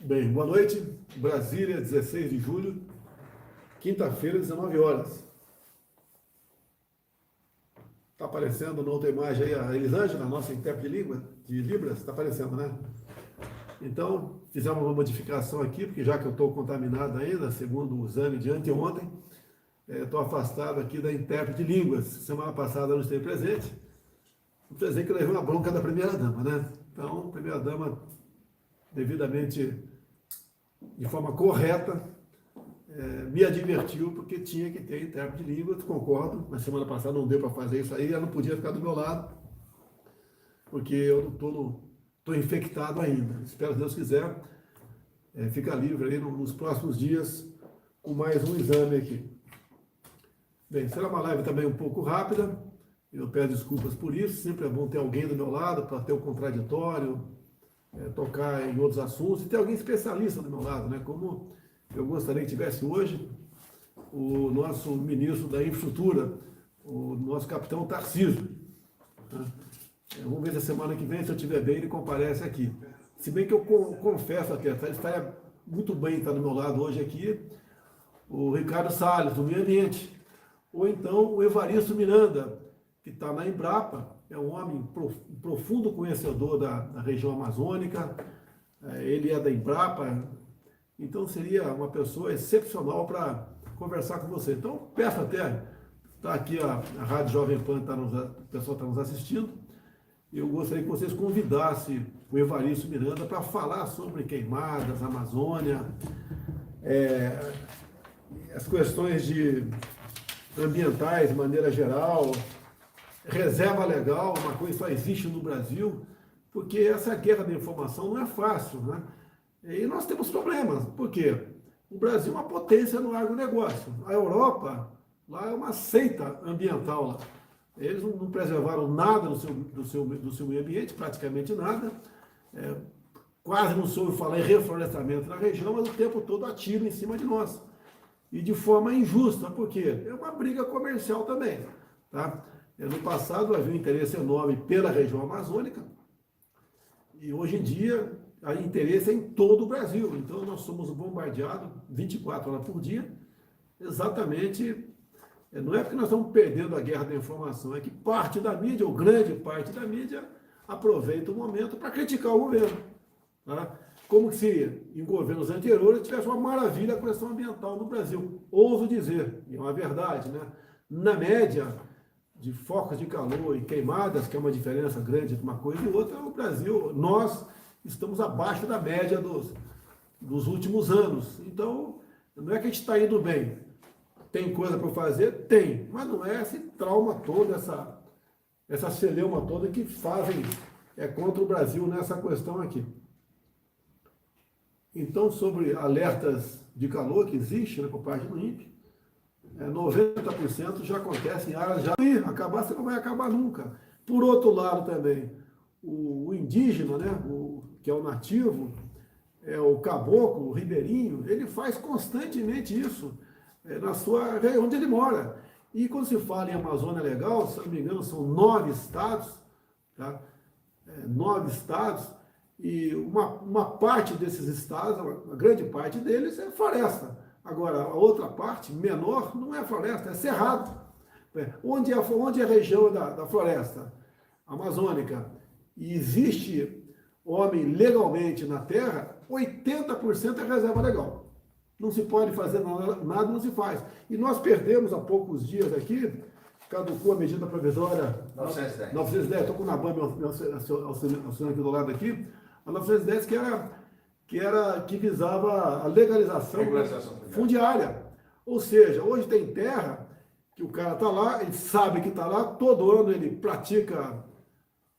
Bem, boa noite. Brasília, 16 de julho, quinta-feira, 19 horas. Está aparecendo na outra imagem aí a Elisângela, nossa intérprete de língua, de Libras, está aparecendo, né? Então, fizemos uma modificação aqui, porque já que eu estou contaminado ainda, segundo o exame de anteontem, estou afastado aqui da intérprete de línguas. Semana passada eu não esteve presente. Vou dizer que eu levei uma bronca da primeira-dama, né? Então, a primeira-dama, devidamente, de forma correta, me advertiu porque tinha que ter intérprete de língua. Concordo, na semana passada não deu para fazer isso aí, ela não podia ficar do meu lado, porque eu não estou infectado ainda. Espero, se Deus quiser, ficar livre aí nos próximos dias com mais um exame aqui. Bem, será uma live também um pouco rápida, eu peço desculpas por isso, sempre é bom ter alguém do meu lado para ter o contraditório, tocar em outros assuntos, e ter alguém especialista do meu lado, né? Como eu gostaria que tivesse hoje o nosso ministro da Infraestrutura, o nosso capitão Tarcísio. Tá? Vamos ver se a semana que vem, se eu estiver bem, ele comparece aqui. Se bem que eu confesso até, ele estaria muito bem estar do meu lado hoje aqui, o Ricardo Salles, do Meio Ambiente, ou então o Evaristo Miranda, que está na Embrapa, é um homem profundo conhecedor da região amazônica, ele é da Embrapa, então seria uma pessoa excepcional para conversar com você. Então, peço até, está aqui a Rádio Jovem Pan, o pessoal está nos assistindo, eu gostaria que vocês convidassem o Evaristo Miranda para falar sobre queimadas, Amazônia, as questões ambientais de maneira geral, reserva legal, uma coisa que só existe no Brasil, porque essa guerra da informação não é fácil, né? E nós temos problemas, porque o Brasil é uma potência no agronegócio. A Europa, lá é uma seita ambiental lá. Eles não preservaram nada do seu meio ambiente, praticamente nada. Quase não soube falar em reflorestamento na região, mas o tempo todo atiram em cima de nós. E de forma injusta, porque é uma briga comercial também, tá? No passado havia um interesse enorme pela região amazônica e hoje em dia há interesse em todo o Brasil. Então nós somos bombardeados 24 horas por dia, exatamente. Não é porque nós estamos perdendo a guerra da informação, é que parte da mídia, ou grande parte da mídia, aproveita o momento para criticar o governo. Tá? Como se em governos anteriores tivesse uma maravilha a questão ambiental no Brasil. Ouso dizer, e é uma verdade, né? Na média de focos de calor e queimadas, que é uma diferença grande entre uma coisa e outra, o Brasil, nós estamos abaixo da média dos últimos anos. Então, não é que a gente está indo bem. Tem coisa para fazer? Tem, mas não é esse trauma todo, essa celeuma toda que fazem contra o Brasil nessa questão aqui. Então, sobre alertas de calor que existe, né, por parte do INPE, 90% já acontece em áreas já. Acabar, você não vai acabar nunca. Por outro lado também, o indígena, né, que é o nativo, o caboclo, o ribeirinho, ele faz constantemente isso na sua região onde ele mora. E quando se fala em Amazônia Legal, se não me engano, são 9 estados, tá? 9 estados, e uma parte desses estados, a grande parte deles é floresta. Agora, a outra parte, menor, não é floresta, é cerrado. Onde é a região da floresta amazônica e existe homem legalmente na terra, 80% é reserva legal. Não se pode fazer nada, não se faz. E nós perdemos há poucos dias aqui, caducou a medida provisória 910, estou com o Naban auxiliando aqui do lado aqui, a 910 que visava a legalização fundiária. Ou seja, hoje tem terra que o cara está lá, ele sabe que está lá, todo ano ele pratica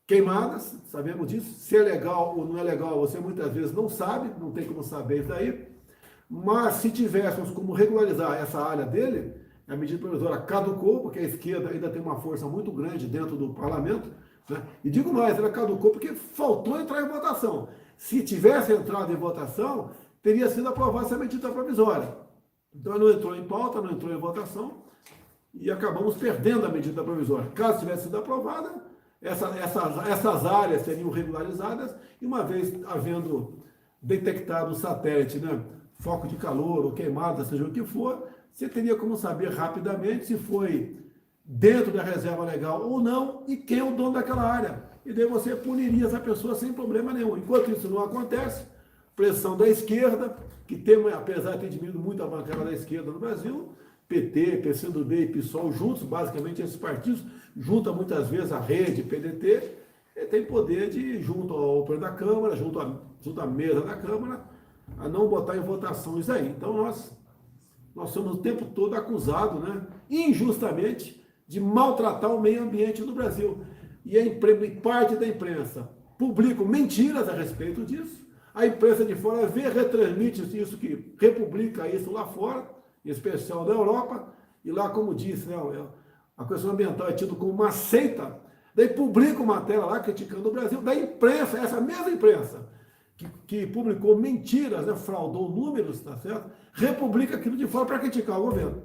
queimadas, sabemos disso. Se é legal ou não é legal, você muitas vezes não sabe, não tem como saber isso daí. Mas se tivéssemos como regularizar essa área dele, a medida provisória caducou, porque a esquerda ainda tem uma força muito grande dentro do parlamento, né? E digo mais, ela caducou porque faltou entrar em votação. Se tivesse entrado em votação, teria sido aprovada essa medida provisória. Então não entrou em pauta, não entrou em votação e acabamos perdendo a medida provisória. Caso tivesse sido aprovada, essas áreas seriam regularizadas e uma vez havendo detectado o satélite, né? Foco de calor ou queimada, seja o que for, você teria como saber rapidamente se foi dentro da reserva legal ou não e quem é o dono daquela área. E daí você puniria essa pessoa sem problema nenhum. Enquanto isso não acontece, pressão da esquerda, que tem, apesar de ter diminuído muito a bancada da esquerda no Brasil, PT, PCdoB e PSOL juntos, basicamente esses partidos, junta muitas vezes a rede, PDT, e tem poder de, junto ao pleno da Câmara, junto à mesa da Câmara, a não botar em votação isso aí. Então nós somos o tempo todo acusados, né, injustamente, de maltratar o meio ambiente no Brasil. E parte da imprensa publica mentiras a respeito disso. A imprensa de fora retransmite isso, que republica isso lá fora, em especial na Europa, e lá, como disse, né, a questão ambiental é tido como uma seita. Daí publica uma matéria lá criticando o Brasil, da imprensa, essa mesma imprensa, que publicou mentiras, né, fraudou números, tá certo? Republica aquilo de fora para criticar o governo.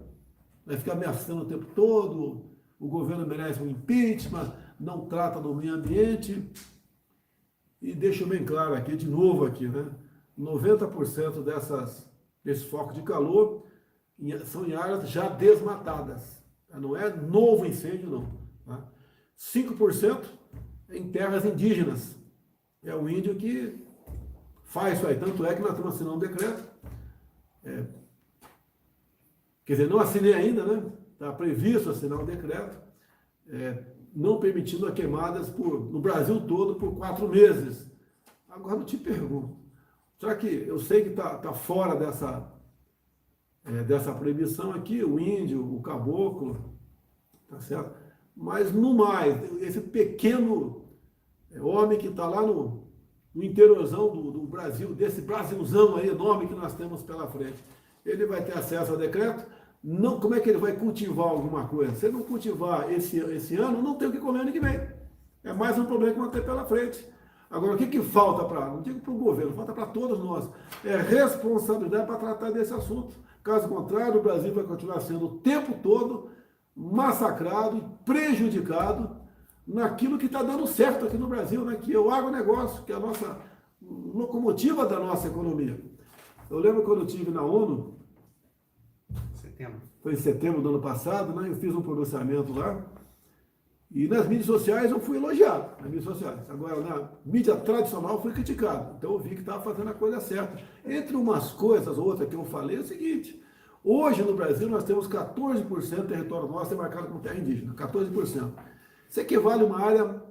Vai ficar ameaçando o tempo todo, o governo merece um impeachment, não trata do meio ambiente. E deixo bem claro aqui, de novo aqui, né? 90% desses focos de calor são em áreas já desmatadas. Não é novo incêndio, não. Tá? 5% em terras indígenas. É o índio que faz isso aí. Tanto é que nós estamos assinando um decreto. Quer dizer, não assinei ainda, né? Está previsto assinar um decreto não permitindo a queimadas no Brasil todo por 4 meses. Agora eu te pergunto, será que eu sei que está fora dessa proibição aqui, o índio, o caboclo, tá certo? Mas no mais, esse pequeno homem que está lá no interiorzão do Brasil, desse Brasilzão aí enorme que nós temos pela frente, ele vai ter acesso ao decreto? Não, como é que ele vai cultivar alguma coisa? Se ele não cultivar esse ano, não tem o que comer ano que vem. É mais um problema que vamos ter pela frente. Agora, o que falta não digo para o governo, falta para todos nós, é responsabilidade para tratar desse assunto. Caso contrário, o Brasil vai continuar sendo o tempo todo massacrado e prejudicado naquilo que está dando certo aqui no Brasil, né? Que é o agronegócio, que é a nossa locomotiva da nossa economia. Eu lembro quando eu estive na ONU, foi em setembro do ano passado, né? Eu fiz um pronunciamento lá, e nas mídias sociais eu fui elogiado, nas mídias sociais. Agora, na mídia tradicional eu fui criticado. Então eu vi que estava fazendo a coisa certa. Entre umas coisas, outras que eu falei, é o seguinte: hoje no Brasil nós temos 14% do território nosso demarcado como terra indígena, 14%. Isso equivale a uma área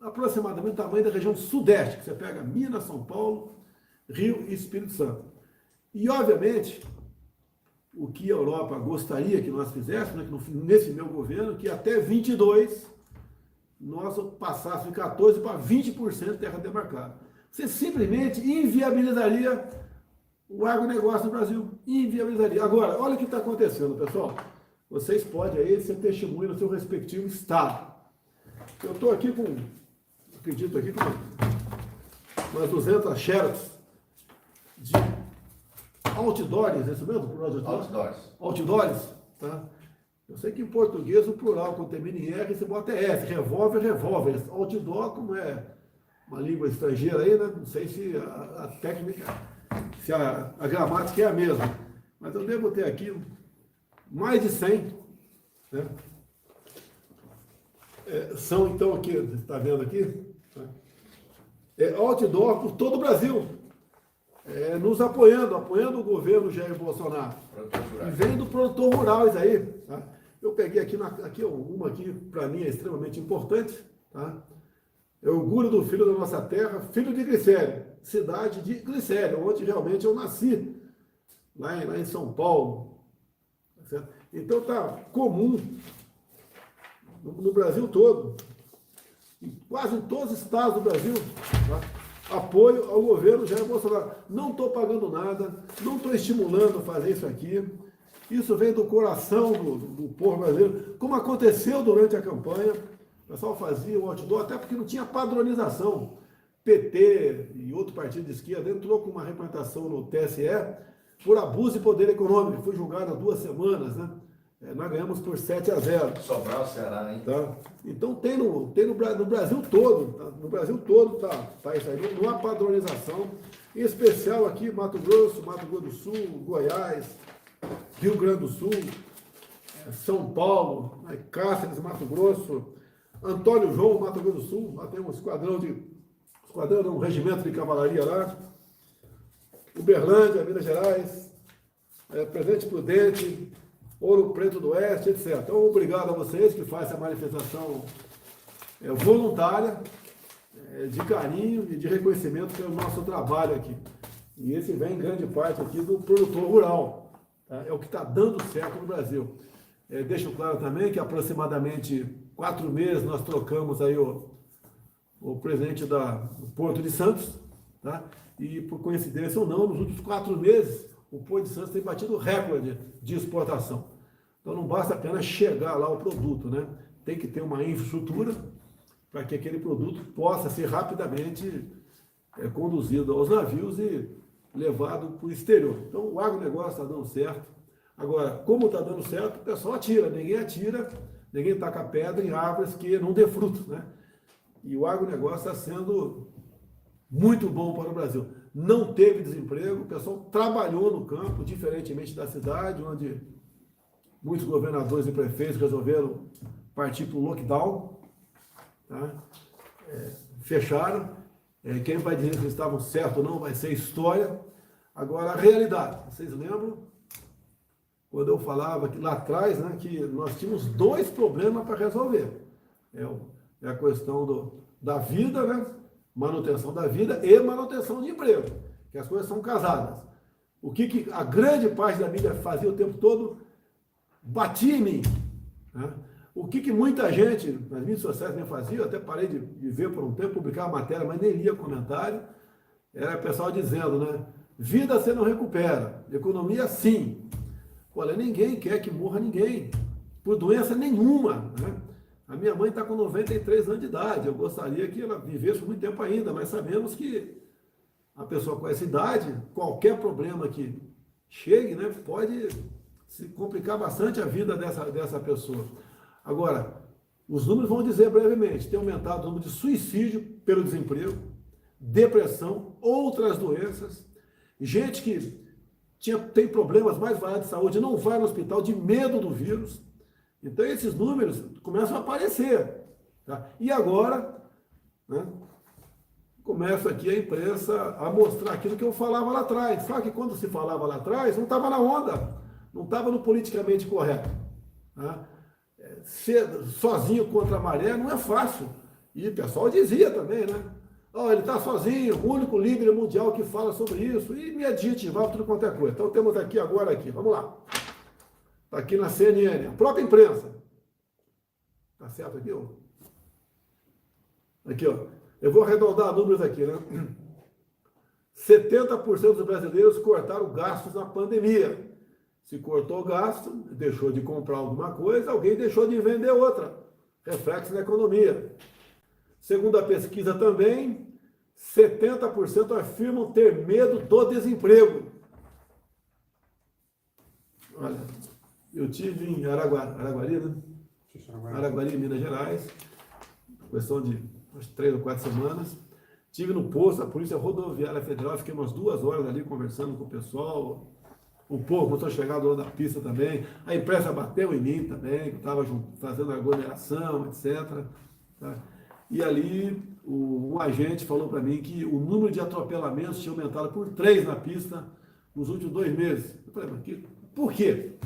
aproximadamente do tamanho da região sudeste, que você pega Minas, São Paulo, Rio e Espírito Santo. E, obviamente, o que a Europa gostaria que nós fizéssemos, né, que nesse meu governo, que até 22 nós passássemos de 14% para 20% de terra demarcada. Você simplesmente inviabilizaria o agronegócio no Brasil. Inviabilizaria. Agora, olha o que está acontecendo, pessoal. Vocês podem aí ser testemunha no seu respectivo estado. Eu estou aqui acredito aqui com umas 200 xerox de outdoors, é isso mesmo? Outdoors, tá? Eu sei que em português o plural, quando termina em R, você bota S, revólver. Outdoor, como é uma língua estrangeira aí, né? Não sei se a técnica, se a gramática é a mesma. Mas eu devo ter aqui mais de 100, né? São, então, aqui, você está vendo aqui? Outdoor por todo o Brasil. Nos apoiando o governo Jair Bolsonaro. E vem do produtor rural isso aí. Tá? Eu peguei uma aqui, para mim é extremamente importante. Tá? É o orgulho do filho da nossa terra, filho de Glicério, cidade de Glicério, onde realmente eu nasci, lá em São Paulo. Tá certo? Então está comum no Brasil todo, quase em todos os estados do Brasil, tá? Apoio ao governo Jair Bolsonaro. Não estou pagando nada, não estou estimulando a fazer isso aqui. Isso vem do coração do povo brasileiro, como aconteceu durante a campanha. O pessoal fazia o outdoor, até porque não tinha padronização. PT e outro partido de esquerda entrou com uma representação no TSE por abuso de poder econômico. Foi julgado há 2 semanas, né? Nós ganhamos por 7-0. Sobral, Ceará, hein? Tá? Então tem no Brasil todo, tá? No Brasil todo tá isso aí. Não há padronização. Em especial aqui Mato Grosso do Sul, Goiás, Rio Grande do Sul, São Paulo, né, Cáceres, Mato Grosso, Antônio João, Mato Grosso do Sul, lá tem um regimento de cavalaria lá, Uberlândia, Minas Gerais, Presidente Prudente, Ouro Preto do Oeste, etc. Então, obrigado a vocês que fazem essa manifestação voluntária, de carinho e de reconhecimento pelo nosso trabalho aqui. E esse vem em grande parte aqui do produtor rural. Tá? É o que está dando certo no Brasil. Deixo claro também que aproximadamente 4 meses nós trocamos aí o presidente do Porto de Santos, tá? E por coincidência ou não, nos últimos 4 meses o Porto de Santos tem batido recorde de exportação. Então não basta apenas chegar lá o produto, né? Tem que ter uma infraestrutura para que aquele produto possa ser rapidamente conduzido aos navios e levado para o exterior. Então o agronegócio está dando certo. Agora, como está dando certo, o pessoal atira, ninguém taca pedra em árvores que não dê fruto, né? E o agronegócio está sendo muito bom para o Brasil. Não teve desemprego, o pessoal trabalhou no campo, diferentemente da cidade, onde muitos governadores e prefeitos resolveram partir para o lockdown, tá? Fecharam. Quem vai dizer que eles estavam certos ou não vai ser história. Agora, a realidade. Vocês lembram? Quando eu falava que lá atrás, né, que nós tínhamos 2 problemas para resolver. É a questão da vida, né? Manutenção da vida e manutenção de emprego, que as coisas são casadas. O que a grande parte da mídia fazia o tempo todo? Batia em mim. Né? O que muita gente nas mídias sociais me fazia, eu até parei de ver por um tempo, publicar a matéria, mas nem lia comentário, era o pessoal dizendo, né? Vida você não recupera, economia sim. Olha, ninguém quer que morra ninguém, por doença nenhuma, né? A minha mãe está com 93 anos de idade, eu gostaria que ela vivesse muito tempo ainda, mas sabemos que a pessoa com essa idade, qualquer problema que chegue, né, pode se complicar bastante a vida dessa pessoa. Agora, os números vão dizer brevemente, tem aumentado o número de suicídio pelo desemprego, depressão, outras doenças, gente que tem problemas mais variados de saúde, não vai no hospital de medo do vírus. Então esses números começam a aparecer. Tá? E agora, né, começa aqui a imprensa a mostrar aquilo que eu falava lá atrás. Só que quando se falava lá atrás, não estava na onda, não estava no politicamente correto. Tá? Ser sozinho contra a maré não é fácil. E o pessoal dizia também, né? Oh, ele está sozinho, o único líder mundial que fala sobre isso, e me adjetivava tudo quanto é coisa. Então temos aqui agora, vamos lá. Está aqui na CNN, a própria imprensa. Tá certo aqui, ó? Aqui, ó. Eu vou arredondar números aqui, né? 70% dos brasileiros cortaram gastos na pandemia. Se cortou gasto, deixou de comprar alguma coisa, alguém deixou de vender outra. Reflexo na economia. Segundo a pesquisa também, 70% afirmam ter medo do desemprego. Olha, eu tive em Araguari, né? Araguari, Minas Gerais, questão de 3 ou 4 semanas. Tive no posto, a Polícia Rodoviária Federal, fiquei umas 2 horas ali conversando com o pessoal. O povo começou a chegar do lado da pista também. A imprensa bateu em mim também, que estava fazendo aglomeração, etc. Tá? E ali um agente falou para mim que o número de atropelamentos tinha aumentado por 3 na pista nos últimos 2 meses. Eu falei, mas por quê?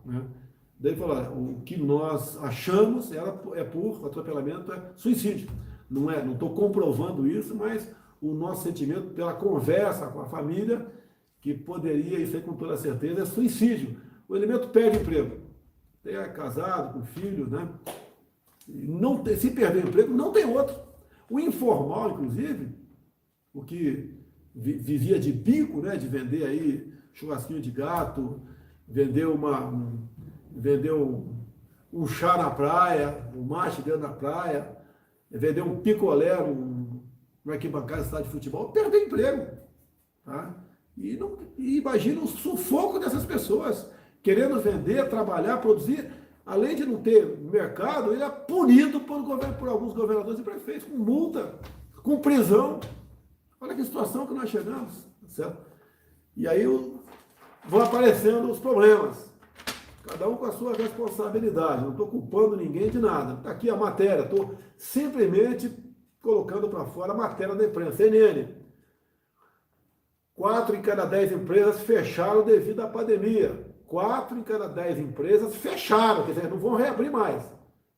Né? Daí falaram, o que nós achamos por atropelamento é suicídio. Não estou comprovando isso, mas o nosso sentimento pela conversa com a família, que poderia, isso aí com toda certeza, é suicídio. O elemento perde emprego. É casado, com filho, né? Se perder o emprego, não tem outro. O informal, inclusive, o que vivia de bico, né, de vender aí churrasquinho de gato, vender um chá na praia, um mate dentro da praia, vender um picolé numa arquibancada de estádio de futebol, perdeu emprego. Tá? E imagina o sufoco dessas pessoas, querendo vender, trabalhar, produzir. Além de não ter mercado, ele é punido por alguns governadores e prefeitos, com multa, com prisão. Olha Olha que situação que nós chegamos, certo? E aí vão aparecendo os problemas. Cada um com a sua responsabilidade. Não estou culpando ninguém de nada. Está aqui a matéria. Estou simplesmente colocando para fora a matéria da imprensa. CNN. 4 em cada 10 empresas fecharam devido à pandemia. 4 em cada 10 empresas fecharam. Quer dizer, não vão reabrir mais.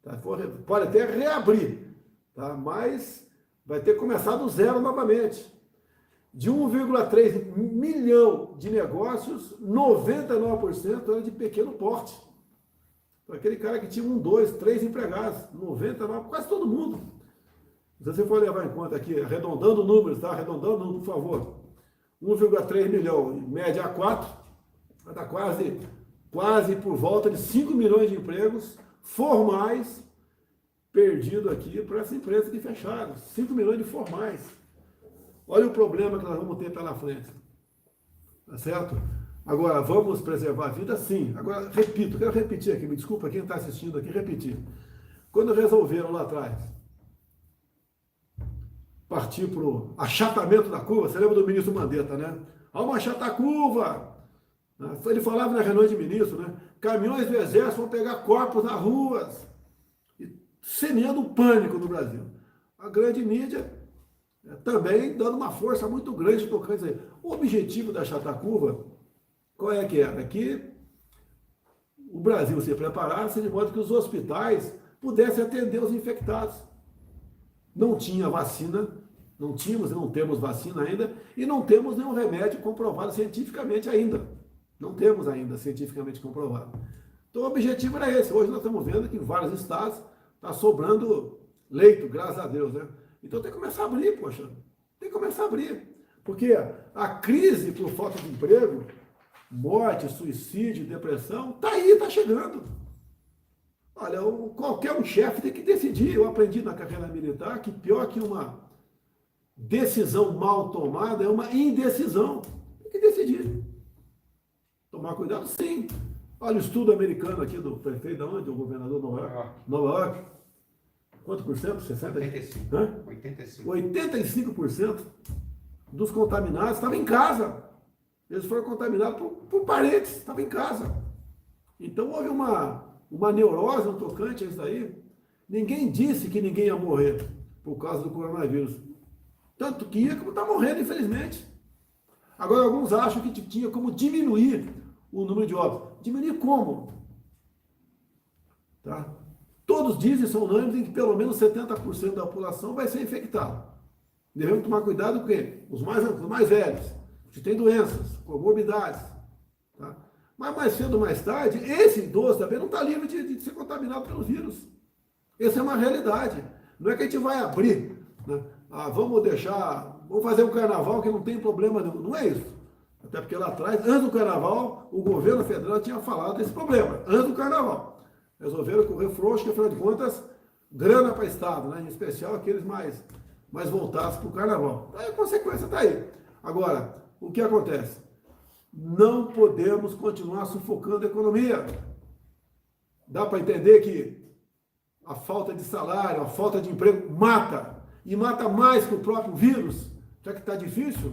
Tá? Pode até reabrir. Tá? Mas vai ter que começar do zero novamente. De 1,3 milhão de negócios, 99% era de pequeno porte. Então, aquele cara que tinha 1, 2, 3 empregados, 99%, quase todo mundo. Se você for levar em conta aqui, arredondando números, tá? Arredondando, por favor. 1,3 milhão, em média a 4, vai dar quase por volta de 5 milhões de empregos formais perdido aqui para essa empresa que fecharam. 5 milhões de formais. Olha o problema que nós vamos ter pela frente. Tá certo? Agora, vamos preservar a vida? Sim. Agora, repito, quero repetir aqui, me desculpa quem está assistindo aqui, repetir. Quando resolveram lá atrás partir para o achatamento da curva, você lembra do ministro Mandetta, né? Vamos achatar a curva. Ele falava na reunião de ministro, né? Caminhões do exército vão pegar corpos nas ruas. Semeando um pânico no Brasil. A grande mídia também dando uma força muito grande tocante aí. O objetivo da achatar a curva, qual é que era? Que o Brasil se preparasse de modo que os hospitais pudessem atender os infectados. Não tinha vacina, não tínhamos e não temos vacina ainda, e não temos nenhum remédio comprovado cientificamente ainda. Não temos ainda cientificamente comprovado. Então o objetivo era esse. Hoje nós estamos vendo que em vários estados está sobrando leito, graças a Deus, né? Então tem que começar a abrir, poxa. Tem que começar a abrir. Porque a crise por falta de emprego, morte, suicídio, depressão, está aí, está chegando. Olha, qualquer um chefe tem que decidir. Eu aprendi na carreira militar que pior que uma decisão mal tomada é uma indecisão. Tem que decidir. Tomar cuidado, sim. Olha o estudo americano aqui do prefeito, onde? O governador de Nova York. Quanto por cento? 60? 85. Hã? 85. 85% dos contaminados estavam em casa. Eles foram contaminados por parentes, estavam em casa. Então houve uma neurose no tocante a isso aí. Ninguém disse que ninguém ia morrer por causa do coronavírus. Tanto que ia como está morrendo, infelizmente. Agora, alguns acham que tinha como diminuir o número de óbitos. Diminuir como? Tá? Todos dizem, são unânimes, em que pelo menos 70% da população vai ser infectada. Devemos tomar cuidado com quê? Os mais velhos, que têm doenças, comorbidades. Tá? Mas mais cedo ou mais tarde, esse idoso também não está livre de ser contaminado pelo vírus. Essa é uma realidade. Não é que a gente vai abrir, né? Vamos fazer um carnaval que não tem problema nenhum. Não é isso. Até porque lá atrás, antes do carnaval, o governo federal tinha falado desse problema, antes do carnaval. Resolveram correr frouxo, que afinal de contas, grana para o Estado, né? Em especial aqueles mais voltados para o carnaval. Aí a consequência está aí. Agora, o que acontece? Não podemos continuar sufocando a economia. Dá para entender que a falta de salário, a falta de emprego mata. E mata mais que o próprio vírus. Será que está difícil?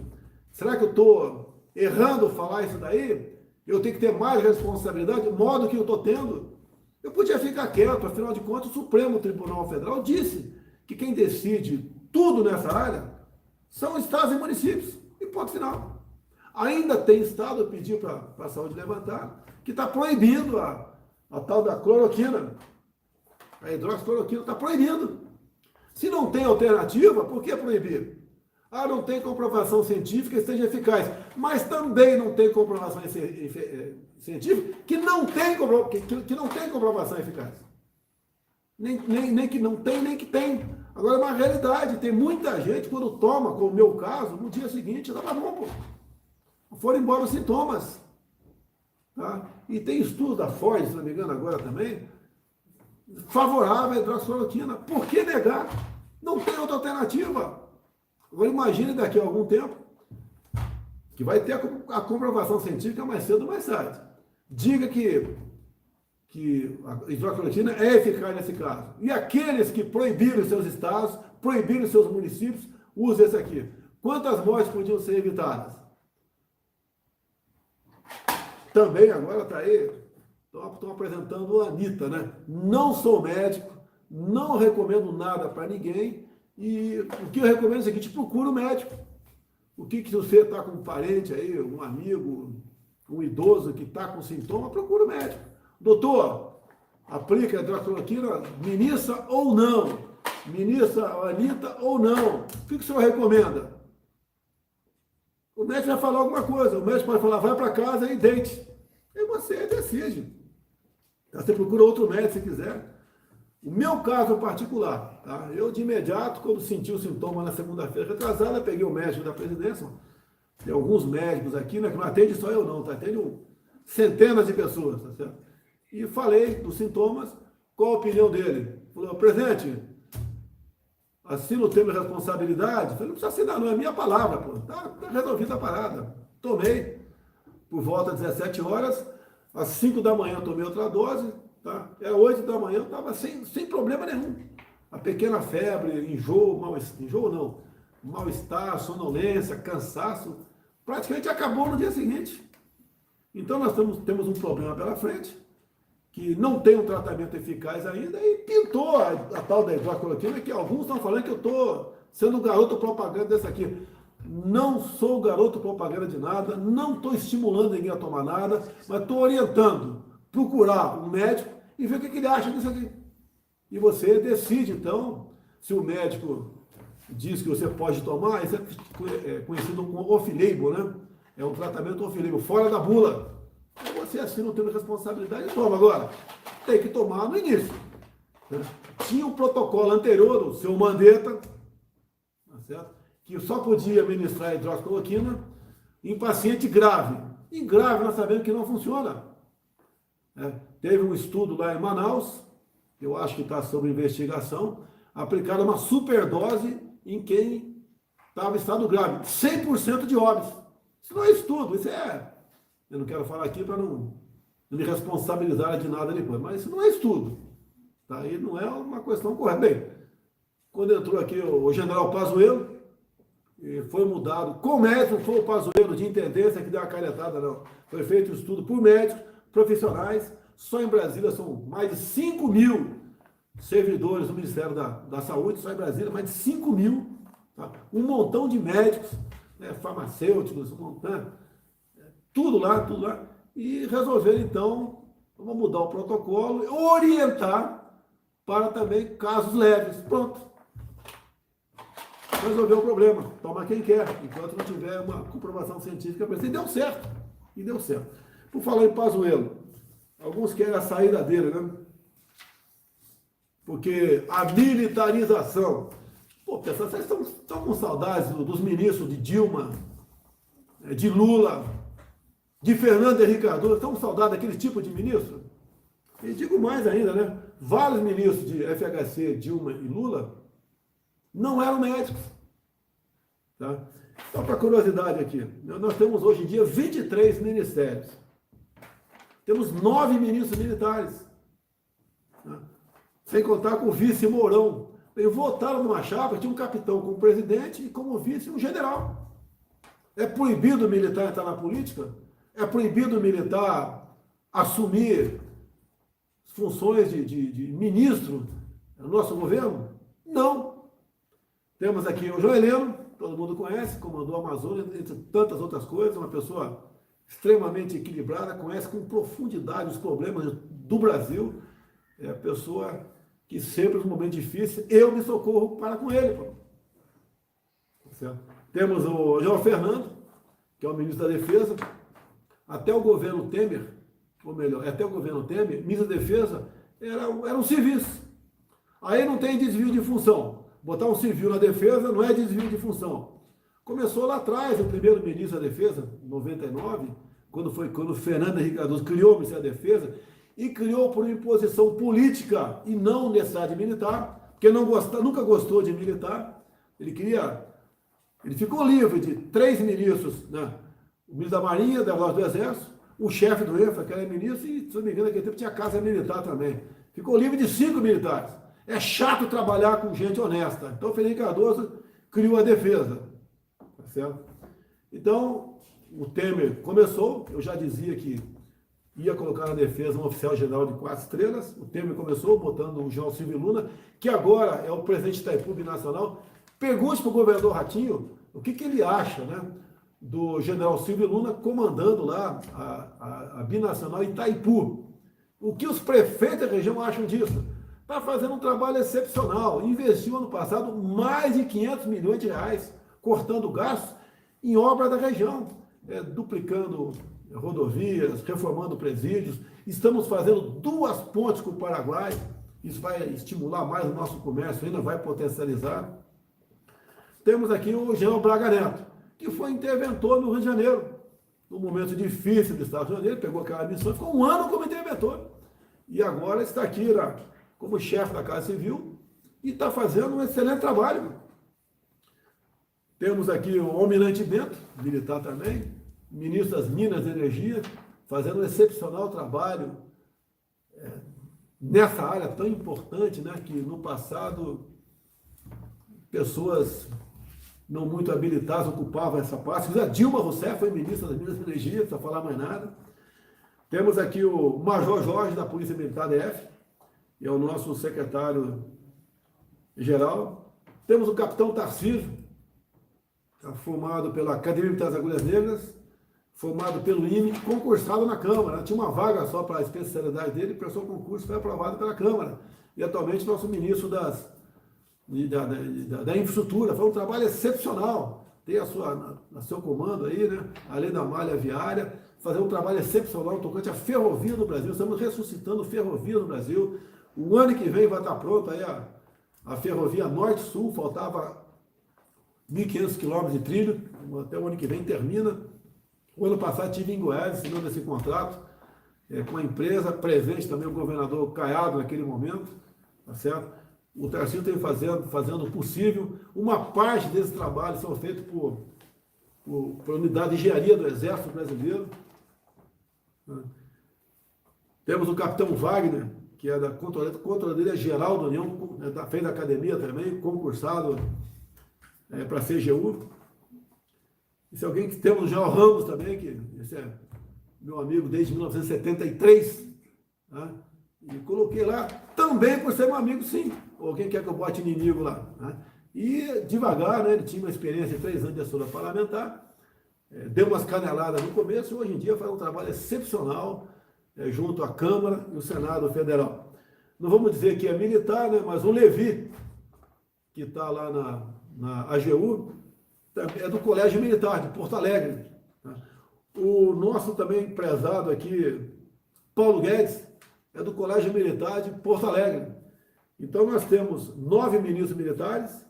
Será que eu estou errando falar isso daí? Eu tenho que ter mais responsabilidade, do modo que eu estou tendo. Eu podia ficar quieto, afinal de contas, o Supremo Tribunal Federal disse que quem decide tudo nessa área são estados e municípios. E ponto final. Ainda tem estado, eu pedi para a saúde levantar, que está proibindo a tal da cloroquina. A hidroxicloroquina está proibindo. Se não tem alternativa, por que proibir? Não tem comprovação científica que seja eficaz. Mas também não tem comprovação científica que não tem comprovação eficaz. Nem que não tem, nem que tem. Agora é uma realidade. Tem muita gente, quando toma, como o meu caso, no dia seguinte, estava bom. Foram embora os sintomas. Tá? E tem estudo da Ford, se não me engano, agora também, favorável à hidroxicloroquina. Por que negar? Não tem outra alternativa. Agora imagine daqui a algum tempo que vai ter a comprovação científica mais cedo ou mais tarde. Diga que a hidroxicloroquina é eficaz nesse caso. E aqueles que proibiram seus estados, proibiram seus municípios, usem esse aqui. Quantas mortes podiam ser evitadas? Também agora está aí, estão apresentando a Anitta, né? Não sou médico, não recomendo nada para ninguém, e o que eu recomendo é o seguinte: procura o médico. O que você está com um parente aí, um amigo, um idoso que está com sintoma, procura o médico. Doutor, aplica a hidroxicloroquina, ministra ou não? Ministra a Anitta ou não? O que o senhor recomenda? O médico vai falar alguma coisa, o médico pode falar, vai para casa e deite. E você decide. Você procura outro médico se quiser. O meu caso particular, tá? Eu de imediato, quando senti o sintoma na segunda-feira retrasada, peguei o médico da presidência, tem alguns médicos aqui, né, que não atende só eu não, tá? Atende centenas de pessoas, tá certo? E falei dos sintomas, qual a opinião dele? Falou, presidente, assina o termo de responsabilidade? Falei, não precisa assinar, não, é minha palavra, pô. Tá resolvida a parada. Tomei, por volta das 17 horas, às 5 da manhã eu tomei outra dose, tá? Era 8 da manhã, eu estava sem problema nenhum. A pequena febre, enjoo, mal-estar, sonolência, cansaço, praticamente acabou no dia seguinte. Então nós temos um problema pela frente, que não tem um tratamento eficaz ainda, e pintou a tal da hidroxicloroquina, que alguns estão falando que eu estou sendo garoto propaganda dessa aqui. Não sou garoto propaganda de nada, não estou estimulando ninguém a tomar nada, mas estou orientando, procurar um médico e ver o que ele acha disso aqui. E você decide, então, se o médico diz que você pode tomar, isso é conhecido como off-label, né? É um tratamento off-label, fora da bula. Você assina o termo de responsabilidade e toma. Agora, tem que tomar no início. Né? Tinha um protocolo anterior, o seu Mandetta, tá certo? Que só podia ministrar hidroxicloroquina em paciente grave. E grave nós sabemos que não funciona. Teve um estudo lá em Manaus, eu acho que está sob investigação, aplicaram uma superdose em quem estava em estado grave. 100% de óbitos. Isso não é estudo, isso é... Eu não quero falar aqui para não me responsabilizar de nada depois, mas isso não é estudo. Tá? E não é uma questão correta. Bem, quando entrou aqui o general Pazuello, foi mudado, com médico, foi o Pazuello de intendência que deu a canetada, não. Foi feito estudo por médicos, profissionais, só em Brasília são mais de 5 mil servidores do Ministério da Saúde, só em Brasília, mais de 5 mil, tá? Um montão de médicos, né, farmacêuticos, tudo lá, e resolveram, então, vamos mudar o protocolo, orientar para também casos leves. Pronto. Resolveu o problema. Toma quem quer, enquanto não tiver uma comprovação científica. E deu certo. E deu certo. Por falar em Pazuello, alguns querem a saída dele, né? Porque a militarização... Pô, pessoal, vocês estão com saudades dos ministros de Dilma, de Lula, de Fernando Henrique Cardoso, estão com saudade daquele tipo de ministro? E digo mais ainda, né? Vários ministros de FHC, Dilma e Lula não eram médicos. Tá? Só para curiosidade aqui, nós temos hoje em dia 23 ministérios. Temos 9 ministros militares. Tá? Sem contar com o vice Mourão. Eles votaram numa chapa, tinha um capitão como presidente e como vice um general. É proibido o militar entrar na política? É proibido o militar assumir funções de ministro no nosso governo? Não. Temos aqui o João Heleno, todo mundo conhece, comandou a Amazônia, entre tantas outras coisas, uma pessoa extremamente equilibrada, conhece com profundidade os problemas do Brasil, é a pessoa que sempre, nos momentos difíceis, eu me socorro para com ele. Certo? Temos o João Fernando, que é o ministro da Defesa. Até o governo Temer, ou melhor, até o governo Temer, ministro da Defesa eram civis. Aí não tem desvio de função. Botar um civil na defesa não é desvio de função. Começou lá atrás, o primeiro ministro da Defesa, em 99, quando Fernando Henrique Cardoso criou o Ministério da Defesa, e criou por imposição política e não necessidade militar, porque nunca gostou de militar. Ele ficou livre de 3 ministros, né? O ministro da Marinha, da Guarda do Exército, o chefe do EFA, que era ministro, e, se não me engano, naquele tempo tinha casa militar também. Ficou livre de 5 militares. É chato trabalhar com gente honesta. Então, Fernando Cardoso criou a defesa. certo? Então, o Temer começou, eu já dizia que ia colocar na defesa um oficial-general de 4 estrelas, o Temer começou botando o João Silvio Luna, que agora é o presidente da Itaipu Binacional. Pergunte para o governador Ratinho o que ele acha, né, do general Silvio Luna comandando lá a Binacional Itaipu. O que os prefeitos da região acham disso? Está fazendo um trabalho excepcional, investiu ano passado mais de 500 milhões de reais, cortando gastos em obra da região, duplicando rodovias, reformando presídios, estamos fazendo 2 pontes com o Paraguai, isso vai estimular mais o nosso comércio, ainda vai potencializar. Temos aqui o general Braga Neto, que foi interventor no Rio de Janeiro, num momento difícil do Estado do Rio de Janeiro, pegou aquela missão, ficou 1 ano como interventor, e agora está aqui como chefe da Casa Civil, e está fazendo um excelente trabalho. Temos aqui o Almirante Bento, militar também, ministro das Minas e Energia, fazendo um excepcional trabalho nessa área tão importante, né, que no passado pessoas não muito habilitadas ocupavam essa parte. A Dilma Rousseff foi ministra das Minas e Energia, não precisa falar mais nada. Temos aqui o Major Jorge, da Polícia Militar DF, que é o nosso secretário-geral. Temos o Capitão Tarcísio, formado pela Academia Militar das Agulhas Negras, formado pelo INE, concursado na Câmara. Tinha uma vaga só para a especialidade dele, prestou concurso, foi aprovado pela Câmara. E atualmente nosso ministro da infraestrutura. Foi um trabalho excepcional. Tem a seu comando aí, né? Além da malha viária, fazer um trabalho excepcional tocante à ferrovia no Brasil. Estamos ressuscitando ferrovia no Brasil. O ano que vem vai estar pronto aí a ferrovia Norte-Sul, faltava 1.500 quilômetros de trilho, até o ano que vem termina. O ano passado tive em Goiás assinando esse contrato com a empresa, presente também o governador Caiado naquele momento, tá certo? O Tarcísio tem fazendo o possível. Uma parte desses trabalhos são feitos por unidade de engenharia do Exército Brasileiro. Temos o Capitão Wagner, que é da Controladoria Geral da União, fez da academia também, concursado para a CGU. Esse é alguém que temos o João Ramos também, que esse é meu amigo desde 1973. Né? E coloquei lá também por ser um amigo, sim. Alguém quer que eu bote inimigo lá. Né? E devagar, né, ele tinha uma experiência de 3 anos de assessora parlamentar, deu umas caneladas no começo e hoje em dia faz um trabalho excepcional junto à Câmara e o Senado Federal. Não vamos dizer que é militar, né, mas o Levi, que está lá na AGU, é do Colégio Militar de Porto Alegre. O nosso também prezado aqui, Paulo Guedes, é do Colégio Militar de Porto Alegre. Então nós temos 9 ministros militares,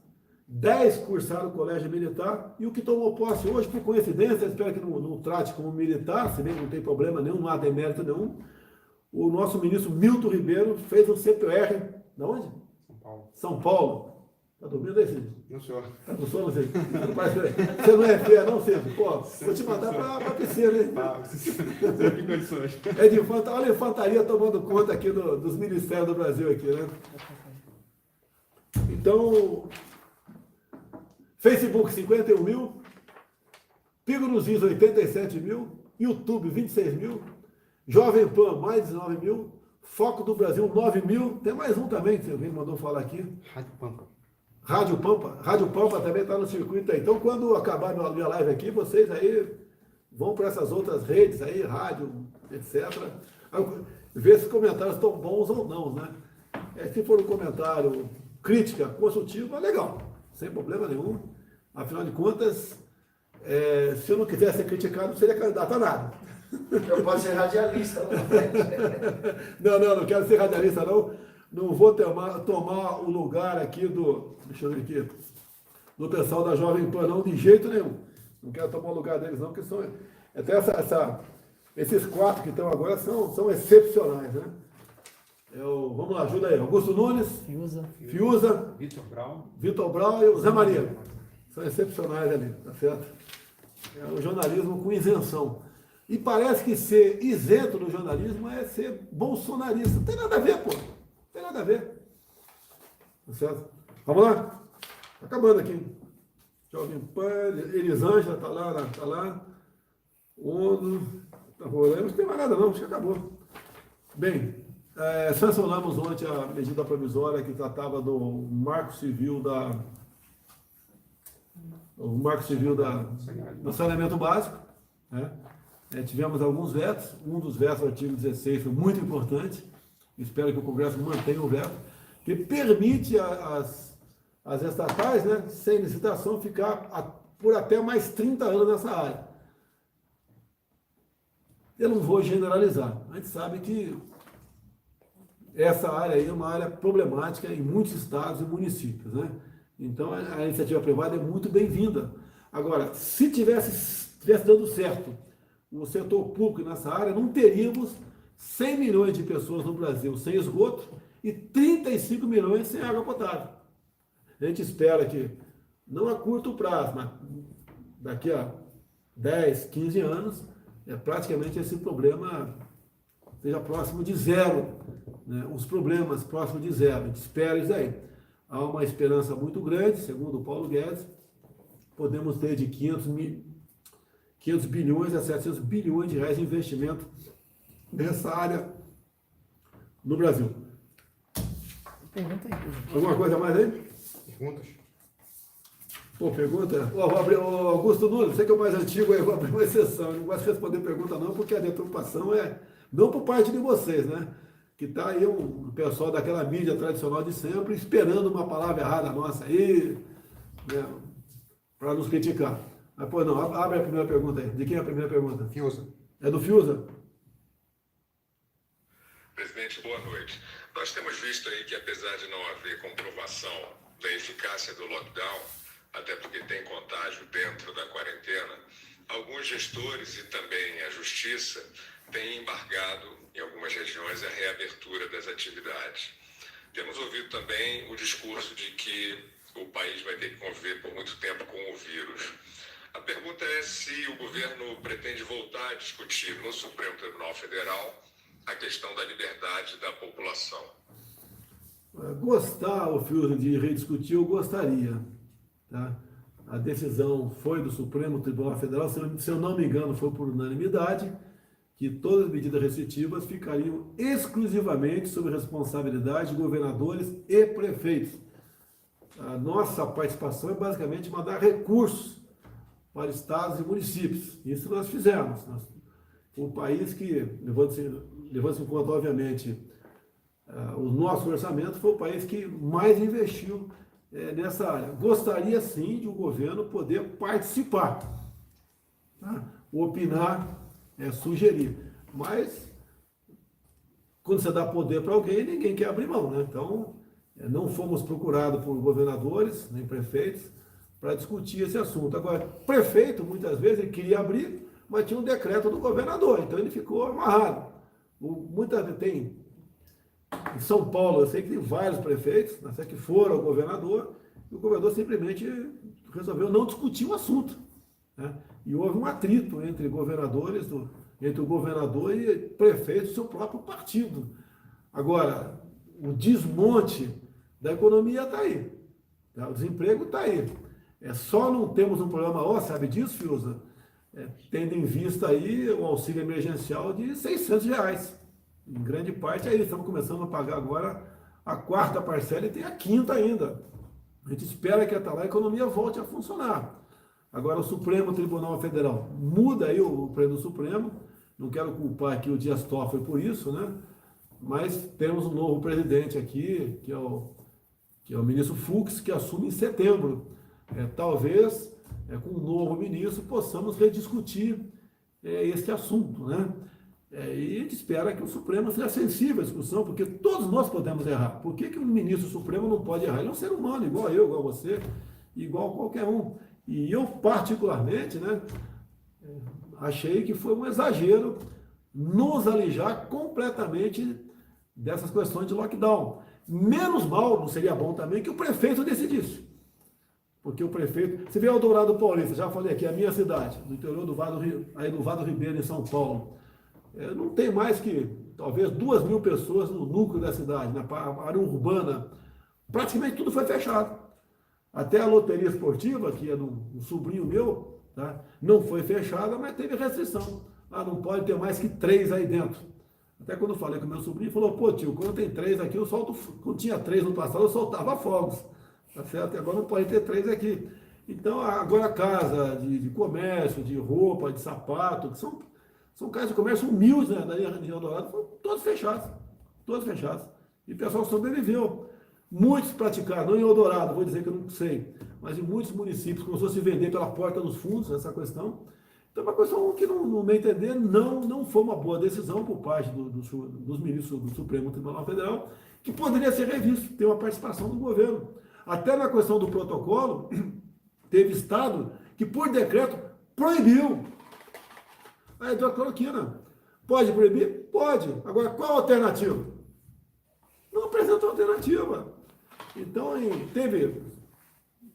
10 cursaram o Colégio Militar, e o que tomou posse hoje, por coincidência, espero que não trate como militar, se bem que não tem problema nenhum, não há demérito nenhum, o nosso ministro Milton Ribeiro fez um CPR, de onde? São Paulo. São Paulo. Está dormindo aí, Cid? Não, senhor. Está com sono, Cid? Você não é fé, não, Cid? Pô, vou te mandar para a piscina, hein? Você tem condições. Olha a infantaria tomando conta aqui dos ministérios do Brasil aqui, né? Então, Facebook 51 mil, Pigo nos Is 87 mil, YouTube 26 mil, Jovem Pan mais 19 mil, Foco do Brasil 9 mil, tem mais um também que alguém mandou falar aqui. Rádio Pampa também está no circuito aí. Então, quando acabar minha live aqui, vocês aí vão para essas outras redes aí, rádio, etc. Ver se os comentários estão bons ou não, né? Se for um comentário crítica, construtiva, legal, sem problema nenhum. Afinal de contas, se eu não quisesse ser criticado, não seria candidato a nada. Eu posso ser radialista, não quero ser radialista, não. Não vou tomar o lugar aqui deixa eu ver aqui, do pessoal da Jovem Pan, não, de jeito nenhum. Não quero tomar o lugar deles, não, porque são, até esses 4 que estão agora são excepcionais, né? Vamos lá, ajuda aí. Augusto Nunes, Fiuza, Vitor Brau e o Zé Maria. São excepcionais ali, tá certo? É o jornalismo com isenção. E parece que ser isento no jornalismo é ser bolsonarista. Não tem nada a ver, pô. Não tem nada a ver. Tá certo? Vamos lá? Tá acabando aqui. Jovem Pan, Elisângela está lá, está lá. ONU, está rolando, não tem mais nada não, acho que acabou. Bem, sancionamos ontem a medida provisória que tratava do Marco Civil do saneamento básico, né? Tivemos alguns vetos, um dos vetos do artigo 16 foi muito importante, espero que o Congresso mantenha o veto, que permite as estatais, né, sem licitação, ficar por até mais 30 anos nessa área. Eu não vou generalizar, a gente sabe que essa área aí é uma área problemática em muitos estados e municípios, né? Então a iniciativa privada é muito bem-vinda. Agora, se tivesse dando certo o setor público nessa área, não teríamos 100 milhões de pessoas no Brasil sem esgoto e 35 milhões sem água potável. A gente espera que, não a curto prazo, mas daqui a 10, 15 anos, praticamente esse problema seja próximo de zero, né? Os problemas próximos de zero. A gente espera isso aí. Há uma esperança muito grande, segundo o Paulo Guedes, podemos ter de 500 bilhões a 700 bilhões de reais de investimento nessa área no Brasil. Pergunta aí. Alguma coisa mais aí? Perguntas? Pô, pergunta? Vou abrir, Augusto Nunes, você que é o mais antigo, aí, vou abrir uma exceção. Eu não gosto de responder pergunta não, porque a deturpação não por parte de vocês, né? Que está aí um pessoal daquela mídia tradicional de sempre, esperando uma palavra errada nossa aí, né, para nos criticar. Mas, pô, não, abre a primeira pergunta aí. De quem é a primeira pergunta? Fiuza. É do Fiuza? Presidente, boa noite. Nós temos visto aí que, apesar de não haver comprovação da eficácia do lockdown, até porque tem contágio dentro da quarentena, alguns gestores e também a Justiça têm embargado, em algumas regiões, a reabertura das atividades. Temos ouvido também o discurso de que o país vai ter que conviver por muito tempo com o vírus. A pergunta é se o governo pretende voltar a discutir no Supremo Tribunal Federal a questão da liberdade da população. Gostar, o Fiuza, de rediscutir, eu gostaria. Tá? A decisão foi do Supremo Tribunal Federal, se eu não me engano, foi por unanimidade, que todas as medidas restritivas ficariam exclusivamente sob responsabilidade de governadores e prefeitos. A nossa participação é basicamente mandar recursos para estados e municípios. Isso nós fizemos. O país que, levando-se em conta, obviamente, o nosso orçamento, foi o país que mais investiu nessa área. Gostaria, sim, de o governo poder participar, tá? Opinar, sugerir. Mas, quando você dá poder para alguém, ninguém quer abrir mão, né? Então, não fomos procurados por governadores, nem prefeitos, para discutir esse assunto. Agora, prefeito, muitas vezes, ele queria abrir, mas tinha um decreto do governador, então ele ficou amarrado. Muitas vezes tem, em São Paulo, eu sei que tem vários prefeitos, até que foram ao governador, e o governador simplesmente resolveu não discutir o assunto, né? E houve um atrito entre governadores, entre o governador e prefeito do seu próprio partido. Agora, o desmonte da economia está aí, tá? O desemprego está aí. Só não temos um problema maior, sabe disso, Fiuza? Tendo em vista aí o auxílio emergencial de R$600. Em grande parte aí, estamos começando a pagar agora a quarta parcela e tem a quinta ainda. A gente espera que até lá a economia volte a funcionar. Agora o Supremo Tribunal Federal muda aí o Pleno Supremo, não quero culpar aqui o Dias Toffoli por isso, né? Mas temos um novo presidente aqui, que é o ministro Fux, que assume em setembro. Talvez, com um novo ministro, possamos rediscutir esse assunto, né? E a gente espera que o Supremo seja sensível à discussão, porque todos nós podemos errar. Por que o ministro Supremo não pode errar? Ele é um ser humano, igual eu, igual você, igual qualquer um. E eu, particularmente, né, achei que foi um exagero nos alijar completamente dessas questões de lockdown. Menos mal, não seria bom também, que o prefeito decidisse. Porque o prefeito... Você vê Eldorado Paulista, já falei aqui, a minha cidade, no interior do Vado Ribeiro, em São Paulo. Não tem mais que, talvez, 2.000 pessoas no núcleo da cidade, na área urbana. Praticamente tudo foi fechado. Até a loteria esportiva, que é do sobrinho meu, tá? Não foi fechada, mas teve restrição. Ah, não pode ter mais que 3 aí dentro. Até quando eu falei com o meu sobrinho, ele falou, pô tio, quando tem 3 aqui, eu solto, quando tinha 3 no passado, eu soltava fogos. Tá certo? Agora não pode ter 3 aqui. Então, agora casa de comércio, de roupa, de sapato, que são casas de comércio humildes, né, da região do Eldorado, foram todos fechados. Todos fechados. E o pessoal sobreviveu. Muitos praticaram, não em Eldorado, vou dizer que eu não sei, mas em muitos municípios começou a se vender pela porta dos fundos essa questão. Então, é uma questão que, no meu entender, não foi uma boa decisão por parte dos ministros do Supremo Tribunal Federal, que poderia ser revisto, ter uma participação do governo. Até na questão do protocolo, teve estado que, por decreto, proibiu a hidrocloroquina. Pode proibir? Pode. Agora, qual a alternativa? Não apresentou alternativa. Então, teve,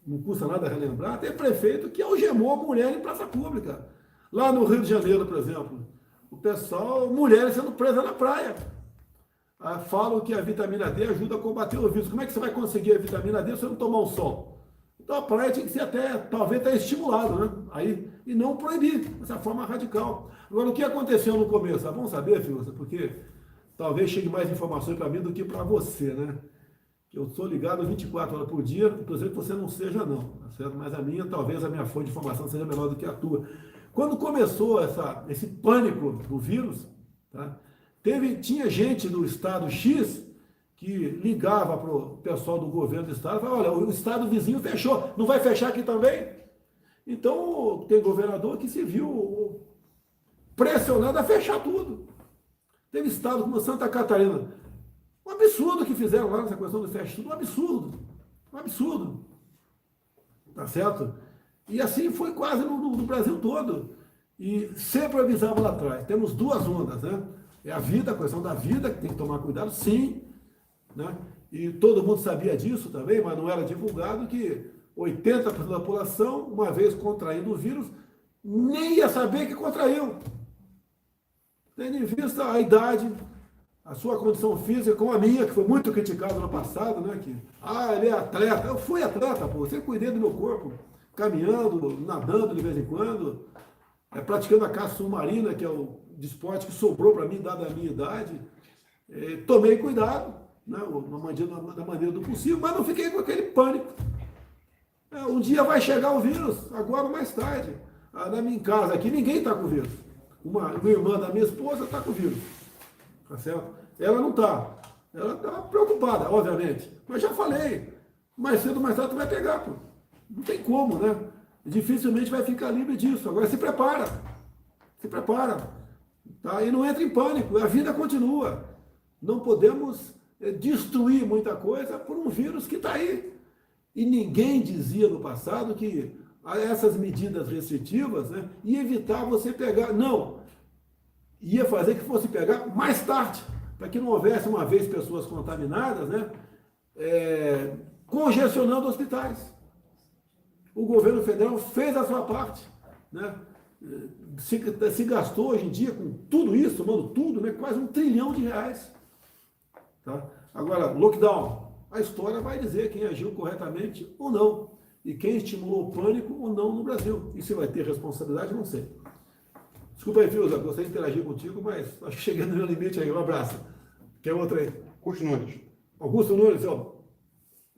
não custa nada relembrar, tem prefeito que algemou a mulher em praça pública. Lá no Rio de Janeiro, por exemplo, o pessoal, mulheres sendo presas na praia. Falam que a vitamina D ajuda a combater o vírus. Como é que você vai conseguir a vitamina D se você não tomar o sol? Então a praia tinha que ser até, talvez até estimulado, né? Aí, e não proibir, dessa forma radical. Agora, o que aconteceu no começo? Vamos saber, Fiuza, porque talvez chegue mais informações para mim do que para você, né? Eu sou ligado 24 horas por dia, inclusive que você não seja não, tá certo? Mas talvez a minha fonte de informação seja menor do que a tua. Quando começou esse pânico do vírus, tá? Tinha gente do estado X que ligava para o pessoal do governo do estado e falava, olha, o estado vizinho fechou, não vai fechar aqui também? Então, tem governador que se viu pressionado a fechar tudo. Teve estado como Santa Catarina. Um absurdo que fizeram lá nessa questão do fecha tudo, um absurdo. Um absurdo. Tá certo? E assim foi quase no Brasil todo. E sempre avisava lá atrás, temos 2 ondas, né? É a vida, a questão da vida, que tem que tomar cuidado, sim, né? E todo mundo sabia disso também, mas não era divulgado que 80% da população, uma vez contraindo o vírus, nem ia saber que contraiu. Tendo em vista a idade, a sua condição física, como a minha, que foi muito criticada no passado, né? Ele é atleta. Eu fui atleta, pô, sempre cuidei do meu corpo, caminhando, nadando de vez em quando, praticando a caça submarina, que é o de esporte que sobrou para mim, dada a minha idade. Tomei cuidado, né, da maneira do possível, mas não fiquei com aquele pânico. Um dia vai chegar o vírus, agora ou mais tarde. Na minha casa aqui, ninguém está com o vírus. Uma irmã da minha esposa está com o vírus. Tá certo? Ela não está. Ela está preocupada, obviamente. Mas já falei, mais cedo ou mais tarde tu vai pegar, pô. Não tem como, né? Dificilmente vai ficar livre disso. Agora se prepara. Se prepara. Tá? E não entra em pânico, a vida continua. Não podemos destruir muita coisa por um vírus que está aí. E ninguém dizia no passado que essas medidas restritivas, né, ia evitar você pegar. Não. Ia fazer que fosse pegar mais tarde, para que não houvesse uma vez pessoas contaminadas, né, congestionando hospitais. O governo federal fez a sua parte, né? Se gastou hoje em dia com tudo isso, tomando tudo, né, quase R$1 trilhão. Tá? Agora, lockdown, a história vai dizer quem agiu corretamente ou não, e quem estimulou o pânico ou não no Brasil. E se vai ter responsabilidade, não sei. Desculpa aí, Fiuza, gostei de interagir contigo, mas acho que cheguei no meu limite aí. Um abraço. Quer outro aí? Augusto Nunes. Augusto Nunes, ó.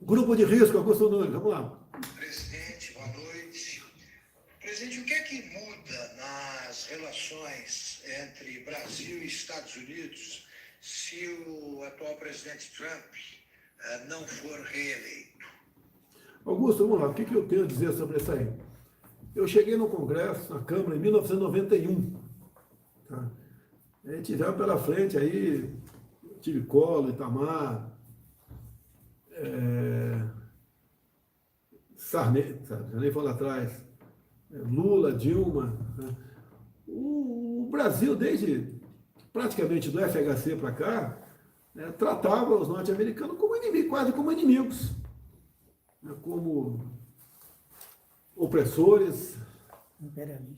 Grupo de risco, Augusto Nunes, vamos lá. Presidente, boa noite. Presidente, o que é que muda nas relações entre Brasil e Estados Unidos se o atual presidente Trump não for reeleito? Augusto, vamos lá, o que eu tenho a dizer sobre isso aí? Eu cheguei no Congresso, na Câmara, em 1991. Tá? Tivemos pela frente aí, tive Collor, Itamar, Sarney foi lá atrás, Lula, Dilma. Né? O Brasil, desde praticamente do FHC para cá, tratava os norte-americanos como inimigos, quase como inimigos, né? Como opressores,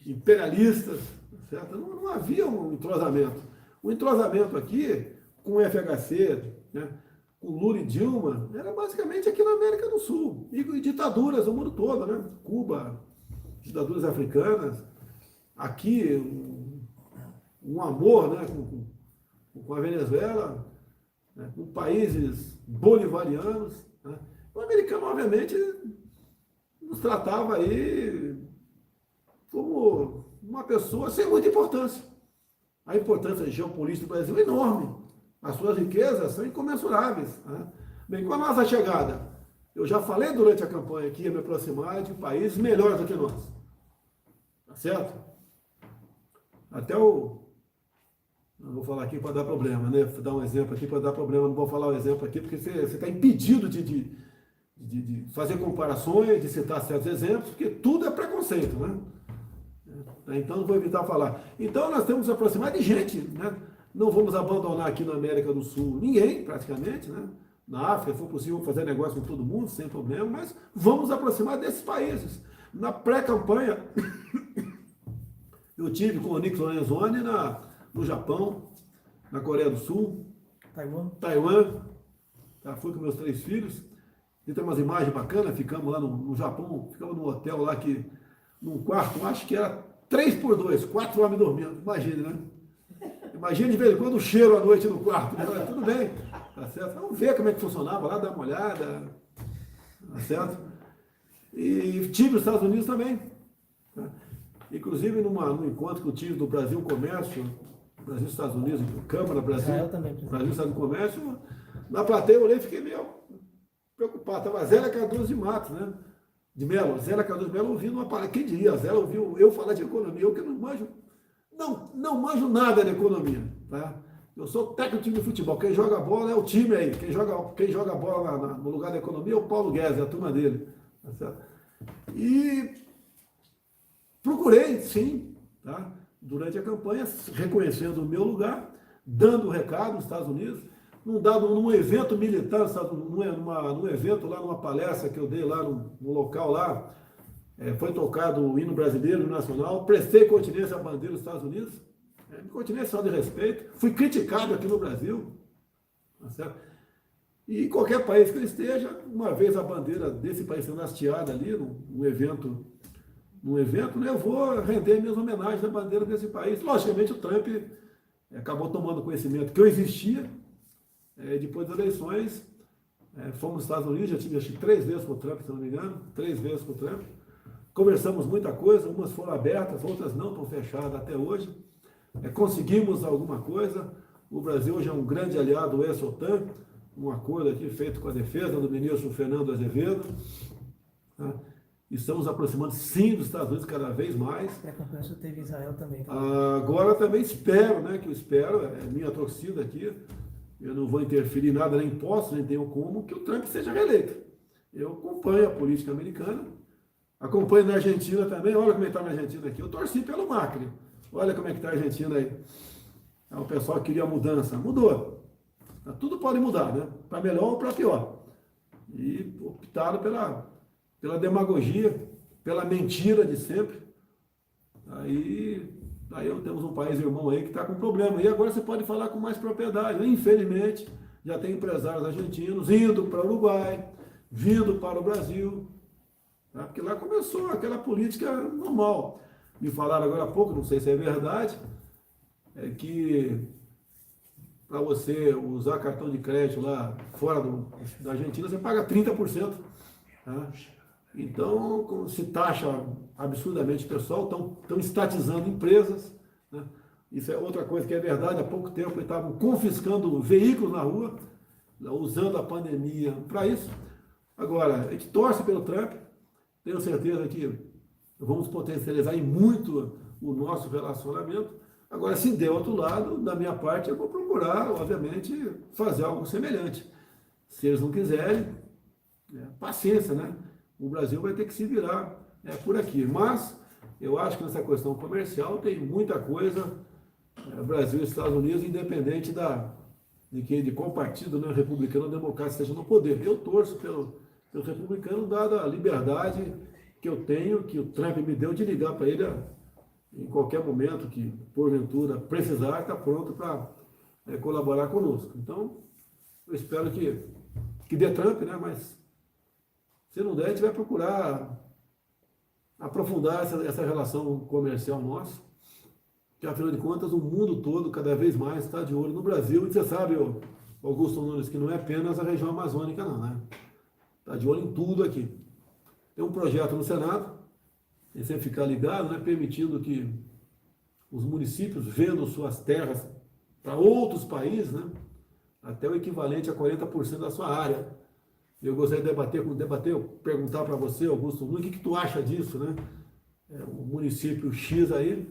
imperialistas, certo? Não havia um entrosamento. O entrosamento aqui, com o FHC, né, com Lula e Dilma, era basicamente aqui na América do Sul. E ditaduras no mundo todo, né? Cuba, ditaduras africanas. Aqui, um amor, né? Com a Venezuela, né? Com países bolivarianos. Né? O americano, obviamente, nos tratava aí como uma pessoa sem muita importância. A importância geopolítica do Brasil é enorme. As suas riquezas são incomensuráveis. Né? Bem, com a nossa chegada, eu já falei durante a campanha que ia me aproximar de países melhores do que nós. Tá certo? Até o... Não vou falar aqui para dar problema, né? Vou dar um exemplo aqui para dar problema. Não vou falar o exemplo aqui porque você está impedido de fazer comparações, de citar certos exemplos, porque tudo é preconceito, né? Então, não vou evitar falar. Então, nós temos que nos aproximar de gente, né? Não vamos abandonar aqui na América do Sul ninguém, praticamente, né? Na África, se for possível, fazer negócio com todo mundo, sem problema, mas vamos nos aproximar desses países. Na pré-campanha, eu tive com o Onyx Lorenzoni no Japão, na Coreia do Sul, Taiwan, tá? Fui com meus 3 filhos, e tem umas imagens bacanas, ficamos lá no Japão, ficamos num hotel lá que, num quarto, acho que era 3x2, 4 homens dormindo, imagine, né? Imagina de vez em quando o cheiro à noite no quarto, né? Tudo bem, tá certo? Vamos ver como é que funcionava lá, dar uma olhada, tá certo? E tive nos Estados Unidos também, tá? Inclusive num encontro que eu tive do Brasil Comércio, Brasil Estados Unidos, Câmara Brasil, Israel também, Brasil Estado do Comércio, na plateia eu olhei e fiquei meio preocupado, estava Zélia Cardoso de Matos, né? De Mello, Zélia Cardoso de Mello ouvindo uma palavra, quem diria, a Zélia ouviu eu falar de economia, eu que não manjo, não manjo nada de economia, tá? Eu sou técnico de time de futebol, quem joga bola é o time aí, quem joga bola no lugar da economia é o Paulo Guedes, a turma dele, tá certo? E procurei, sim, tá? Durante a campanha, reconhecendo o meu lugar, dando o recado nos Estados Unidos, num evento militar, num evento lá, numa palestra que eu dei lá no local lá, foi tocado o hino brasileiro, o hino nacional, prestei continência à bandeira dos Estados Unidos, continência só de respeito, fui criticado aqui no Brasil, tá certo? E qualquer país que eu esteja, uma vez a bandeira desse país sendo hasteada ali, num evento, né, eu vou render minhas homenagens à bandeira desse país. Logicamente o Trump acabou tomando conhecimento que eu existia, depois das eleições, fomos nos Estados Unidos, já tive acho que 3 vezes com o Trump, se não me engano, 3 vezes com o Trump. Conversamos muita coisa, umas foram abertas, outras não estão fechadas até hoje. Conseguimos alguma coisa. O Brasil hoje é um grande aliado do ex-OTAN, um acordo aqui feito com a defesa do ministro Fernando Azevedo. Tá? Estamos aproximando sim dos Estados Unidos cada vez mais. A campanha teve Israel também. Tá? Agora também espero, né, que eu espero, é minha torcida aqui, eu não vou interferir em nada, nem posso, nem tenho como, que o Trump seja reeleito. Eu acompanho a política americana, acompanho na Argentina também, olha como é que está na Argentina aqui, eu torci pelo Macri, olha como é que está a Argentina aí. O pessoal queria mudança, mudou. Tudo pode mudar, né? Para melhor ou para pior. E optaram pela demagogia, pela mentira de sempre. Aí temos um país irmão aí que está com problema. E agora você pode falar com mais propriedade. Infelizmente, já tem empresários argentinos indo para o Uruguai, vindo para o Brasil. Tá? Porque lá começou aquela política normal. Me falaram agora há pouco, não sei se é verdade, que para você usar cartão de crédito lá fora da Argentina, você paga 30%. Tá? Então, se taxa absurdamente o pessoal, estão estatizando empresas. Né? Isso é outra coisa que é verdade. Há pouco tempo eles estavam confiscando veículos na rua, usando a pandemia para isso. Agora, a gente torce pelo Trump, tenho certeza que vamos potencializar em muito o nosso relacionamento. Agora, se der outro lado, da minha parte, eu vou procurar, obviamente, fazer algo semelhante. Se eles não quiserem, paciência, né? O Brasil vai ter que se virar por aqui. Mas eu acho que nessa questão comercial tem muita coisa, Brasil e Estados Unidos, independente de qual partido, né, republicano ou democrata esteja no poder. Eu torço pelo republicano, dada a liberdade que eu tenho, que o Trump me deu de ligar para ele em qualquer momento que, porventura, precisar, está pronto para colaborar conosco. Então, eu espero que que dê Trump, né? Mas se não der, a gente vai procurar aprofundar essa relação comercial nossa, que afinal de contas o mundo todo, cada vez mais, está de olho no Brasil. E você sabe, Augusto Nunes, que não é apenas a região amazônica, não, né? Está de olho em tudo aqui. Tem um projeto no Senado, e você ficar ligado, né, permitindo que os municípios vendam suas terras para outros países, né, até o equivalente a 40% da sua área. Eu gostaria de debater, perguntar para você, Augusto Nunes, o que tu acha disso, né? O município X aí,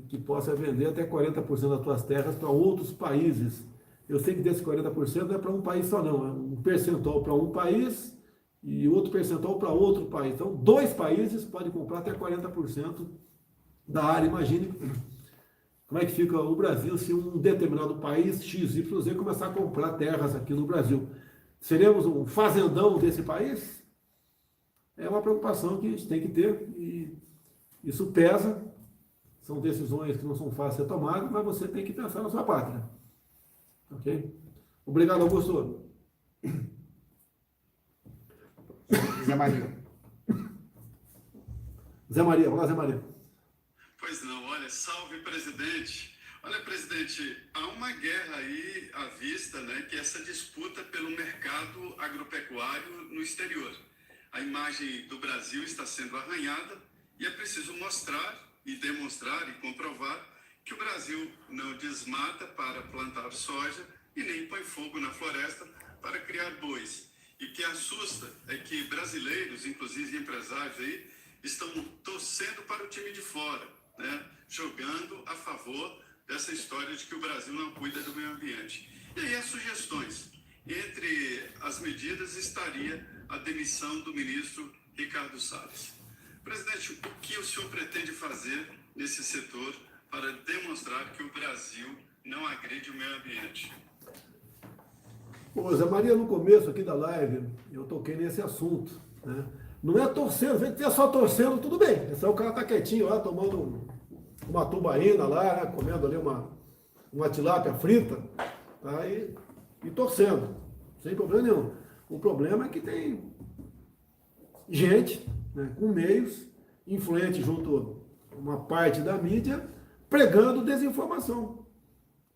que possa vender até 40% das suas terras para outros países. Eu sei que desse 40% não é para um país só não, é um percentual para um país e outro percentual para outro país. Então, 2 países podem comprar até 40% da área. Imagine como é que fica o Brasil se um determinado país, XYZ, começar a comprar terras aqui no Brasil. Seremos um fazendão desse país? É uma preocupação que a gente tem que ter e isso pesa. São decisões que não são fáceis de ser tomadas, mas você tem que pensar na sua pátria. Ok? Obrigado, Augusto. Zé Maria. Zé Maria, vamos lá, Zé Maria. Pois não, olha, salve presidente. Olha, presidente, há uma guerra aí à vista, né, que é essa disputa pelo mercado agropecuário no exterior. A imagem do Brasil está sendo arranhada e é preciso mostrar e demonstrar e comprovar que o Brasil não desmata para plantar soja e nem põe fogo na floresta para criar bois. E o que assusta é que brasileiros, inclusive empresários aí, estão torcendo para o time de fora, né, jogando a favor dessa história de que o Brasil não cuida do meio ambiente. E aí as sugestões. Entre as medidas estaria a demissão do ministro Ricardo Salles. Presidente, o que o senhor pretende fazer nesse setor para demonstrar que o Brasil não agride o meio ambiente? Ô, Zé Maria, no começo aqui da live, eu toquei nesse assunto, né? Não é torcendo, se tiver só torcendo, tudo bem. É só o cara tá quietinho lá, tomando uma tubaína lá, né? Comendo ali uma tilápia frita, tá? E torcendo, sem problema nenhum. O problema é que tem gente, né, com meios, influente junto a uma parte da mídia, pregando desinformação.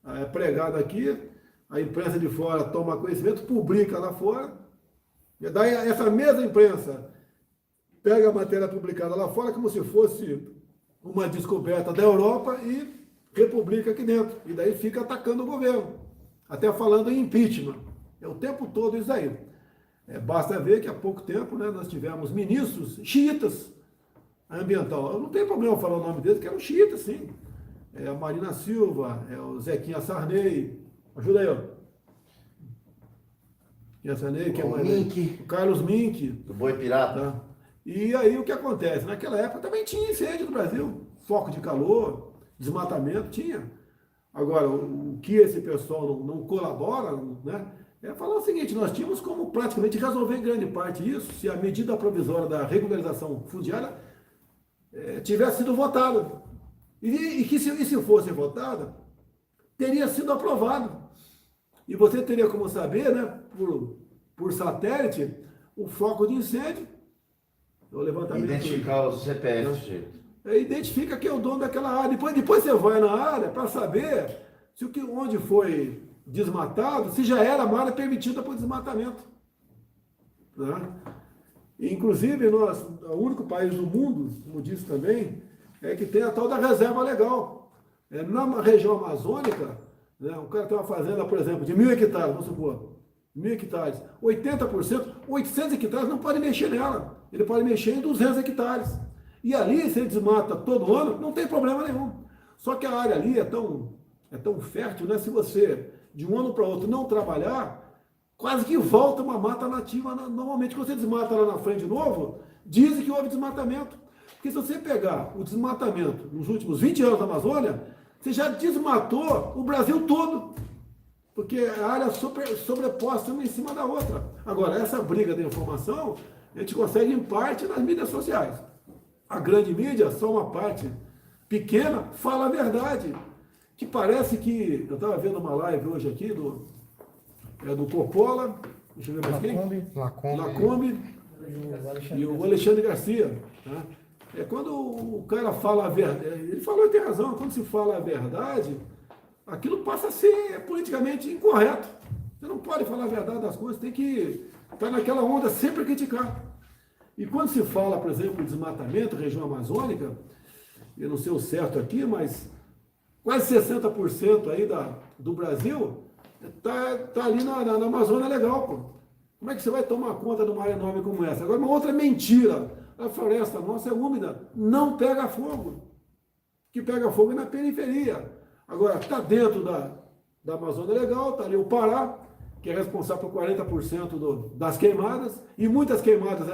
É pregado aqui, a imprensa de fora toma conhecimento, publica lá fora, e daí essa mesma imprensa pega a matéria publicada lá fora como se fosse uma descoberta da Europa e republica aqui dentro. E daí fica atacando o governo, até falando em impeachment. É o tempo todo isso aí. Basta ver que há pouco tempo, né, nós tivemos ministros xiitas ambiental. Eu não tenho problema falar o nome deles, que eram xiitas, sim. É a Marina Silva, é o Zequinha Sarney. Ajuda aí, ó. Zequinha Sarney, que é o Carlos Mink. Do Boi Pirata. Tá? E aí o que acontece? Naquela época também tinha incêndio no Brasil. Foco de calor, desmatamento, tinha. Agora, o que esse pessoal não colabora, né? É falar o seguinte, nós tínhamos como praticamente resolver em grande parte isso, se a medida provisória da regularização fundiária tivesse sido votada. E se fosse votada, teria sido aprovado. E você teria como saber, né, por satélite, o foco de incêndio, o levantamento... Identificar os CPF. Identifica quem é o dono daquela área. Depois você vai na área para saber se onde foi desmatado, se já era uma área permitida para o desmatamento. Né? Inclusive, nós, o único país do mundo, como disse também, é que tem a tal da reserva legal. Na região amazônica, né, o cara tem uma fazenda, por exemplo, de 1.000 hectares, vamos supor, 1.000 hectares, 80%, 800 hectares não pode mexer nela. Ele pode mexer em 200 hectares. E ali, se ele desmata todo ano, não tem problema nenhum. Só que a área ali é tão fértil, né? Se você, de um ano para outro, não trabalhar, quase que volta uma mata nativa. Normalmente, quando você desmata lá na frente de novo, dizem que houve desmatamento. Porque se você pegar o desmatamento nos últimos 20 anos da Amazônia, você já desmatou o Brasil todo. Porque a área sobreposta uma em cima da outra. Agora, essa briga da informação, a gente consegue em parte nas mídias sociais. A grande mídia, só uma parte pequena, fala a verdade. Que parece que... Eu estava vendo uma live hoje aqui é do Coppola, deixa eu ver mais quem? Lacombe, Lacombe e o Alexandre Garcia. Tá? É quando o cara fala a verdade, ele falou e tem razão, quando se fala a verdade, aquilo passa a ser politicamente incorreto. Você não pode falar a verdade das coisas, tem que estar naquela onda sempre a criticar. E quando se fala, por exemplo, de desmatamento, região amazônica, eu não sei o certo aqui, mas quase 60% aí do Brasil tá ali na Amazônia Legal, pô. Como é que você vai tomar conta de uma área enorme como essa? Agora, uma outra mentira. A floresta nossa é úmida, não pega fogo. O que pega fogo é na periferia. Agora, está dentro da Amazônia Legal, está ali o Pará, que é responsável por 40% das queimadas, e muitas queimadas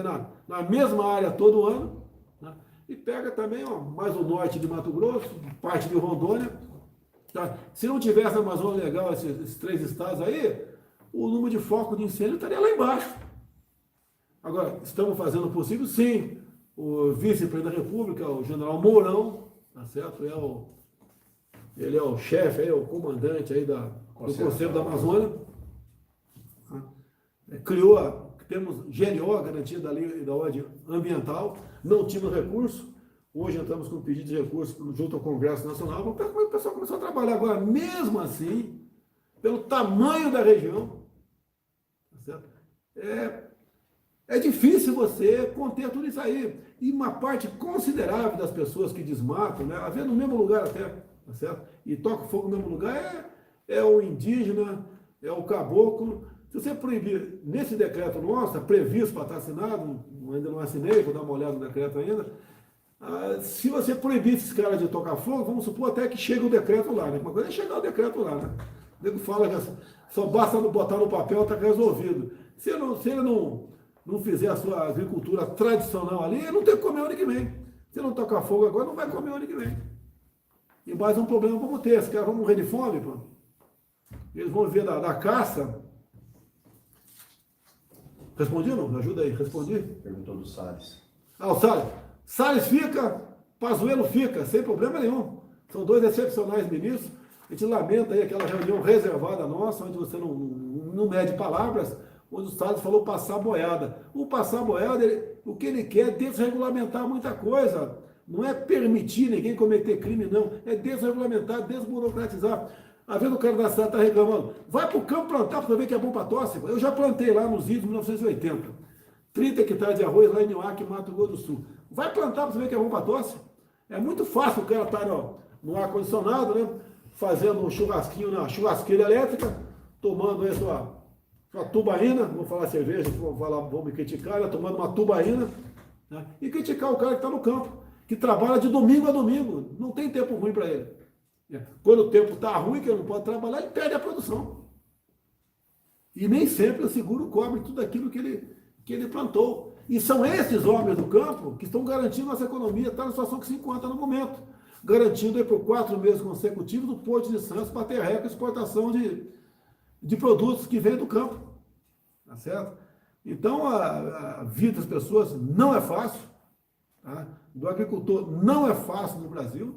na mesma área todo ano, né? E pega também mais o norte de Mato Grosso, parte de Rondônia. Tá? Se não tivesse a Amazônia Legal, esses 3 estados aí, o número de foco de incêndio estaria lá embaixo. Agora, estamos fazendo o possível? Sim. O vice-presidente da República, o general Mourão, tá certo? Ele é o chefe, o comandante aí do Conselho da Amazônia. Temos GLO, Garantia da Lei e da Ordem Ambiental, não tínhamos recurso. Hoje entramos com um pedido de recurso junto ao Congresso Nacional, o pessoal começou a trabalhar. Agora, mesmo assim, pelo tamanho da região, tá certo? É difícil você conter tudo isso aí. E uma parte considerável das pessoas que desmatam, né, havendo no mesmo lugar até, tá certo? E toca fogo no mesmo lugar, é o indígena, é o caboclo. Se você proibir, nesse decreto nosso, previsto para estar assinado, ainda não assinei, vou dar uma olhada no decreto ainda, se você proibir esses caras de tocar fogo, vamos supor até que chegue o decreto lá, né? Uma coisa é chegar o decreto lá, né? O nego fala que só basta botar no papel, está resolvido. Se ele não fizer a sua agricultura tradicional ali, ele não tem que comer ano que vem. Se não tocar fogo agora, não vai comer ano que vem. E mais um problema vamos ter, esses caras vão morrer de fome, pô. Eles vão viver da caça. Respondi não? Ajuda aí, respondi? Perguntou do Salles. O Salles. Salles fica, Pazuello fica, sem problema nenhum. São 2 excepcionais ministros. A gente lamenta aí aquela reunião reservada nossa, onde você não mede palavras, onde o Salles falou passar boiada. O passar boiada, o que ele quer é desregulamentar muita coisa. Não é permitir ninguém cometer crime, não. É desregulamentar, desburocratizar. Às vezes o cara da cidade está reclamando. Vai para o campo plantar para ver que é bom para tosse. Eu já plantei lá nos idos de 1980. 30 hectares de arroz lá em Nhoaque, Mato Grosso do Sul. Vai plantar para ver que é bom para tosse. É muito fácil o cara estar no ar-condicionado, né? Fazendo um churrasquinho na churrasqueira elétrica, tomando aí sua tubaína, vou falar cerveja, vou me criticar, né? Tomando uma tubaína, né? E criticar o cara que está no campo, que trabalha de domingo a domingo. Não tem tempo ruim para ele. Quando o tempo está ruim, que ele não pode trabalhar, ele perde a produção. E nem sempre o seguro cobre tudo aquilo que ele plantou. E são esses homens do campo que estão garantindo a nossa economia, está na situação que se encontra no momento. Garantindo aí por 4 meses consecutivos do Porto de Santos para ter recorde de exportação de produtos que vêm do campo. Tá certo? Então, a vida das pessoas não é fácil. Tá? Do agricultor não é fácil no Brasil.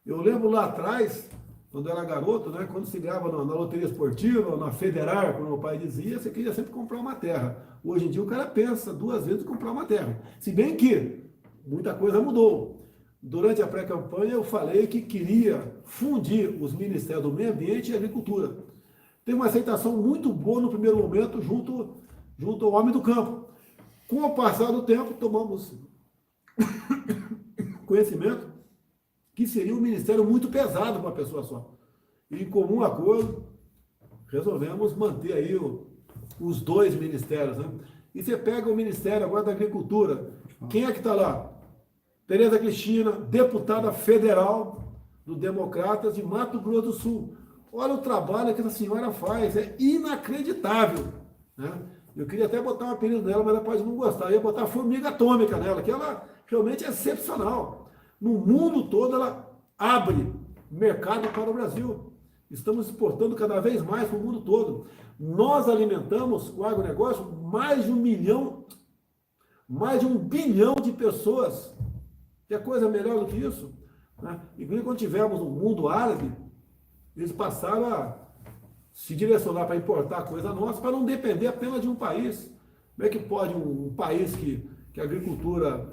Eu lembro lá atrás, quando eu era garoto, né, quando se ganhava na loteria esportiva, na Federal, como meu pai dizia, você queria sempre comprar uma terra. Hoje em dia o cara pensa 2 vezes em comprar uma terra. Se bem que muita coisa mudou. Durante a pré-campanha eu falei que queria fundir os Ministérios do Meio Ambiente e Agricultura. Tem uma aceitação muito boa no primeiro momento junto ao homem do campo. Com o passar do tempo, tomamos conhecimento que seria um ministério muito pesado para uma pessoa só. E em comum acordo, resolvemos manter aí os 2 ministérios. Né? E você pega o Ministério agora da Agricultura. Quem é que está lá? Tereza Cristina, deputada federal do Democratas de Mato Grosso do Sul. Olha o trabalho que essa senhora faz, é inacreditável. Né? Eu queria até botar um apelido nela, mas ela pode não gostar. Eu ia botar formiga atômica nela, que ela realmente é excepcional. No mundo todo, ela abre mercado para o Brasil. Estamos exportando cada vez mais para o mundo todo. Nós alimentamos o agronegócio mais de 1 bilhão de pessoas. Quer coisa melhor do que isso? Né? E quando tivemos no mundo árabe, eles passaram se direcionar para importar coisa nossa, para não depender apenas de um país. Como é que pode um país que a agricultura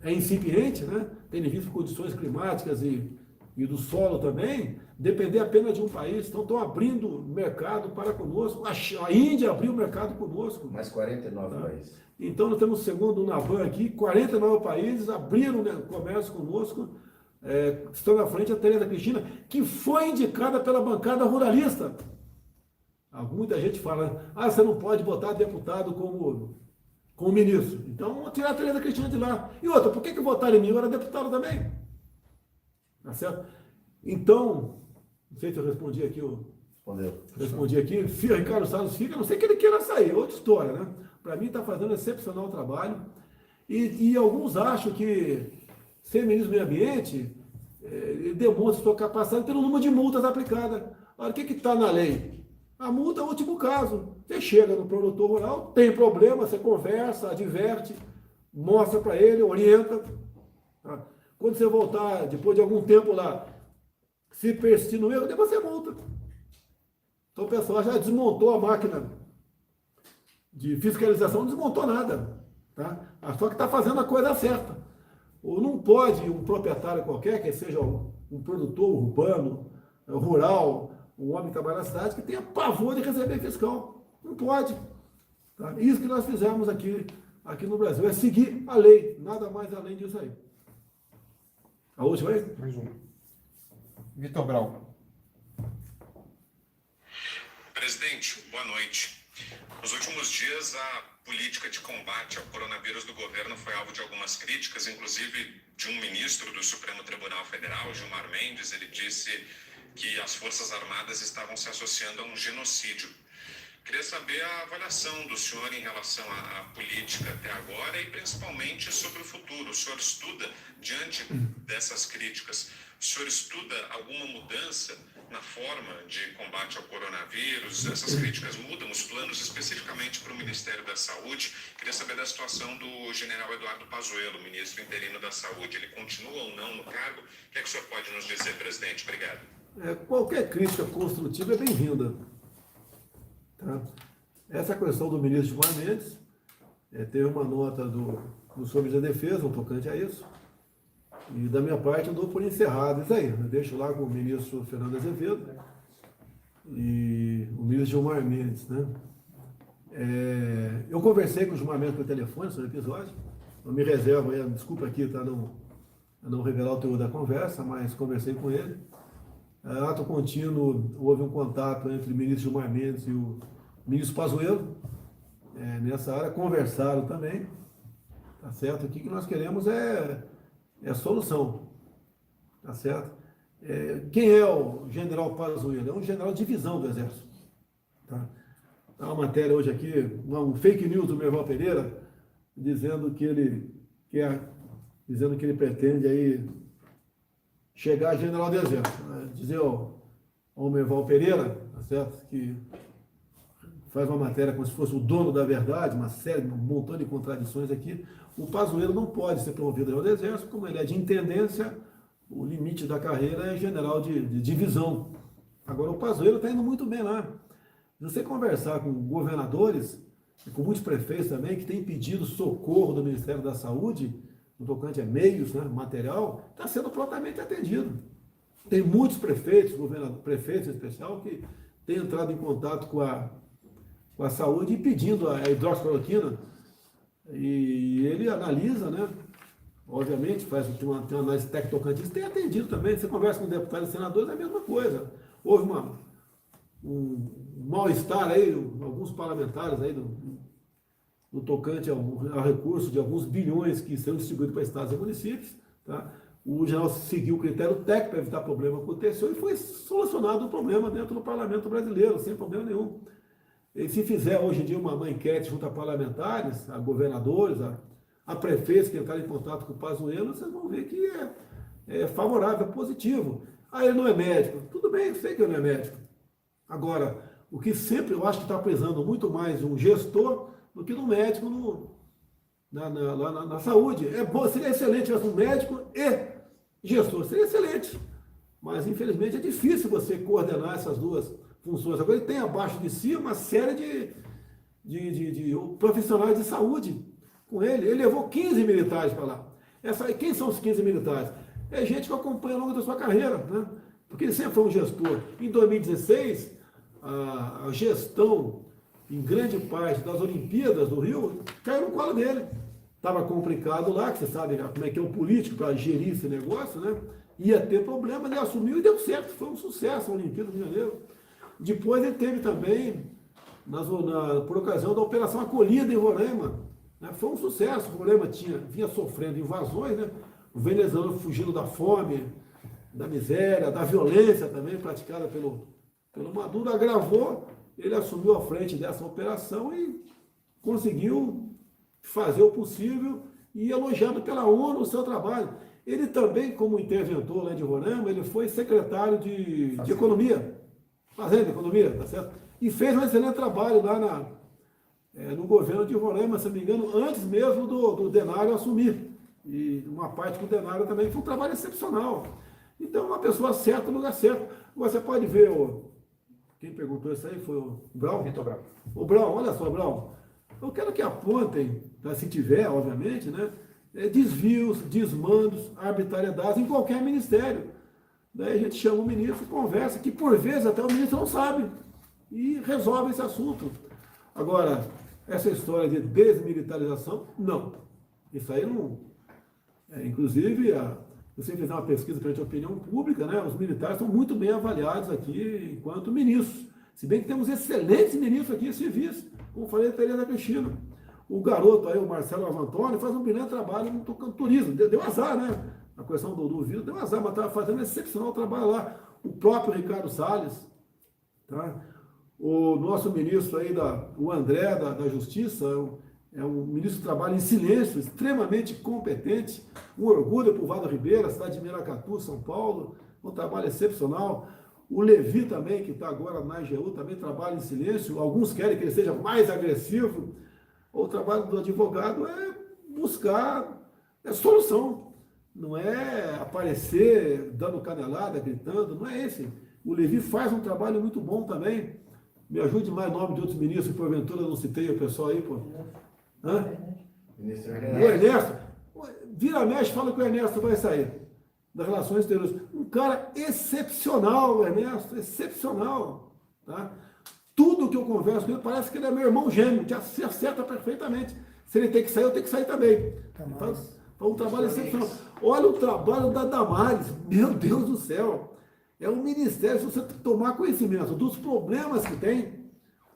é incipiente, né? Tendo em vista condições climáticas e do solo também, depender apenas de um país? Então estão abrindo mercado para conosco. A Índia abriu mercado conosco. Mais 49 países. Então nós temos, segundo o NABAN aqui, 49 países abriram, né, comércio conosco. Estão na frente a Tereza Cristina, que foi indicada pela bancada ruralista. Muita gente fala, você não pode botar deputado como ministro. Então, vamos tirar a Tereza Cristina de lá. E outra, por que votaram em mim? Eu era deputado também. Tá certo? Então, não sei se eu respondi aqui. Respondeu. Respondi aqui. Ricardo Salles fica, a não sei que ele queira sair. Outra história, né? Para mim, está fazendo um excepcional trabalho. E alguns acham que ser ministro do Meio Ambiente demonstra sua capacidade pelo número de multas aplicadas. Olha, o que está na lei? A multa é o último caso. Você chega no produtor rural, tem problema, você conversa, adverte, mostra para ele, orienta. Tá? Quando você voltar, depois de algum tempo lá, se persistir no erro, depois você multa. Então o pessoal já desmontou a máquina de fiscalização, não desmontou nada. Tá? Só que está fazendo a coisa certa. Ou não pode um proprietário qualquer, que seja um produtor urbano, rural, um homem que trabalha na cidade, que tenha pavor de receber fiscal. Não pode. Tá? Isso que nós fizemos aqui no Brasil, é seguir a lei, nada mais além disso aí. A última aí? Mais uma. Vitor Brau. Presidente, boa noite. Nos últimos dias, a política de combate ao coronavírus do governo foi alvo de algumas críticas, inclusive de um ministro do Supremo Tribunal Federal, Gilmar Mendes. Ele disse que as Forças Armadas estavam se associando a um genocídio. Queria saber a avaliação do senhor em relação à política até agora e principalmente sobre o futuro. O senhor estuda, diante dessas críticas, o senhor estuda alguma mudança na forma de combate ao coronavírus? Essas críticas mudam os planos especificamente para o Ministério da Saúde? Queria saber da situação do general Eduardo Pazuello, ministro interino da Saúde. Ele continua ou não no cargo? O que é que o senhor pode nos dizer, presidente? Obrigado. Qualquer crítica construtiva é bem-vinda. Tá? Essa questão do ministro Gilmar Mendes, teve uma nota do Ministério da Defesa, um tocante a isso, e da minha parte eu dou por encerrado isso aí. Eu deixo lá com o ministro Fernando Azevedo e o ministro Gilmar Mendes. Né? Eu conversei com o Gilmar Mendes pelo telefone sobre o episódio, eu me reservo aí, desculpa aqui, tá, não revelar o teor da conversa, mas conversei com ele. Ato contínuo, houve um contato entre o ministro Gilmar Mendes e o ministro Pazuello, nessa área, conversaram também, tá certo? O que nós queremos é solução, tá certo? Quem é o general Pazuello? É um general de divisão do Exército, tá? Há uma matéria hoje aqui, um fake news do Merval Pereira, dizendo que ele pretende aí chegar a general do Exército. Dizer ao Merval Pereira, tá certo? Que faz uma matéria como se fosse o dono da verdade, um montão de contradições aqui. O Pazuello não pode ser promovido ao Exército, como ele é de intendência, o limite da carreira é general de divisão. Agora, o Pazuello está indo muito bem lá. Se você conversar com governadores, e com muitos prefeitos também, que têm pedido socorro do Ministério da Saúde, no tocante a meios, né, material, está sendo prontamente atendido. Tem muitos prefeitos, prefeitos em especial, que têm entrado em contato com a saúde e pedindo a hidroxicloroquina. E ele analisa, né? Obviamente, faz uma análise técnico-tocantista, tem atendido também. Você conversa com deputados e senadores, é a mesma coisa. Houve um mal-estar aí, alguns parlamentares aí no tocante ao recurso de alguns bilhões que serão distribuídos para estados e municípios, tá? O general seguiu o critério técnico para evitar problema aconteceu e foi solucionado o problema dentro do parlamento brasileiro, sem problema nenhum. E se fizer hoje em dia uma enquete junto a parlamentares, a governadores, a prefeitos que entrarem em contato com o Pazuello, vocês vão ver que é favorável, é positivo. Ele não é médico. Tudo bem, eu sei que ele não é médico. Agora, o que sempre eu acho que está pesando muito mais um gestor do que um médico na saúde. Seria excelente um médico e gestor, seria excelente. Mas, infelizmente, é difícil você coordenar essas duas funções. Agora ele tem abaixo de si uma série de profissionais de saúde com ele. Ele levou 15 militares para lá. Quem são os 15 militares? É gente que acompanha ao longo da sua carreira, né? Porque ele sempre foi um gestor. Em 2016, a gestão, em grande parte, das Olimpíadas do Rio, caiu no colo dele. Estava complicado lá, que você sabe como é que é o político para gerir esse negócio, né? Ia ter problema, ele assumiu e deu certo. Foi um sucesso a Olimpíada do Rio de Janeiro. Depois ele teve também, por ocasião da Operação Acolhida em Roraima, né? Foi um sucesso. Roraima vinha sofrendo invasões, né? O venezuelano fugindo da fome, da miséria, da violência também praticada pelo Maduro, agravou, ele assumiu a frente dessa operação e conseguiu fazer o possível e elogiado pela ONU o seu trabalho. Ele também, como interventor lá de Roraima, ele foi secretário de Economia, Fazenda, Economia, tá certo? E fez um excelente trabalho lá no governo de Roraima, se não me engano, antes mesmo do Denário assumir. E uma parte do Denário também foi um trabalho excepcional. Então, uma pessoa certa no lugar certo. Você pode ver, quem perguntou isso aí foi o Brown? Vitor Brau. O Brown, olha só, Brown. Eu quero que apontem, se tiver, obviamente, né, desvios, desmandos, arbitrariedades em qualquer ministério. Daí a gente chama o ministro, conversa, que por vezes até o ministro não sabe, e resolve esse assunto. Agora, essa história de desmilitarização, não. Isso aí não... inclusive, se você fizer uma pesquisa perante a opinião pública, né, os militares são muito bem avaliados aqui enquanto ministros. Se bem que temos excelentes ministros aqui civis, como falei, Tereza Cristina. O garoto aí, o Marcelo Avantoni, faz um brilhante trabalho no tocando turismo. Deu azar, né? A questão do vírus deu azar, mas estava fazendo excepcional trabalho lá. O próprio Ricardo Salles, tá? O nosso ministro aí, o André, da Justiça, é um ministro que trabalha em silêncio, extremamente competente, um orgulho para o Vado Ribeira, cidade de Miracatu, São Paulo, um trabalho excepcional. O Levi também, que está agora na AGU, também trabalha em silêncio. Alguns querem que ele seja mais agressivo. O trabalho do advogado é buscar solução, não é aparecer dando canelada, gritando, não é esse. O Levi faz um trabalho muito bom também. Me ajude mais o nome de outros ministros, porventura eu não citei o pessoal aí, pô. Hã? Ministro O Ernesto. Ernesto, vira mexe, fala que o Ernesto vai sair das relações exteriores. Um cara excepcional, o Ernesto, excepcional. Tá? Tudo que eu converso com ele, parece que ele é meu irmão gêmeo, que se acerta perfeitamente. Se ele tem que sair, eu tenho que sair também. Então, um trabalho excepcional. Olha o trabalho da Damares, meu Deus do céu. É um ministério, se você tomar conhecimento dos problemas que tem,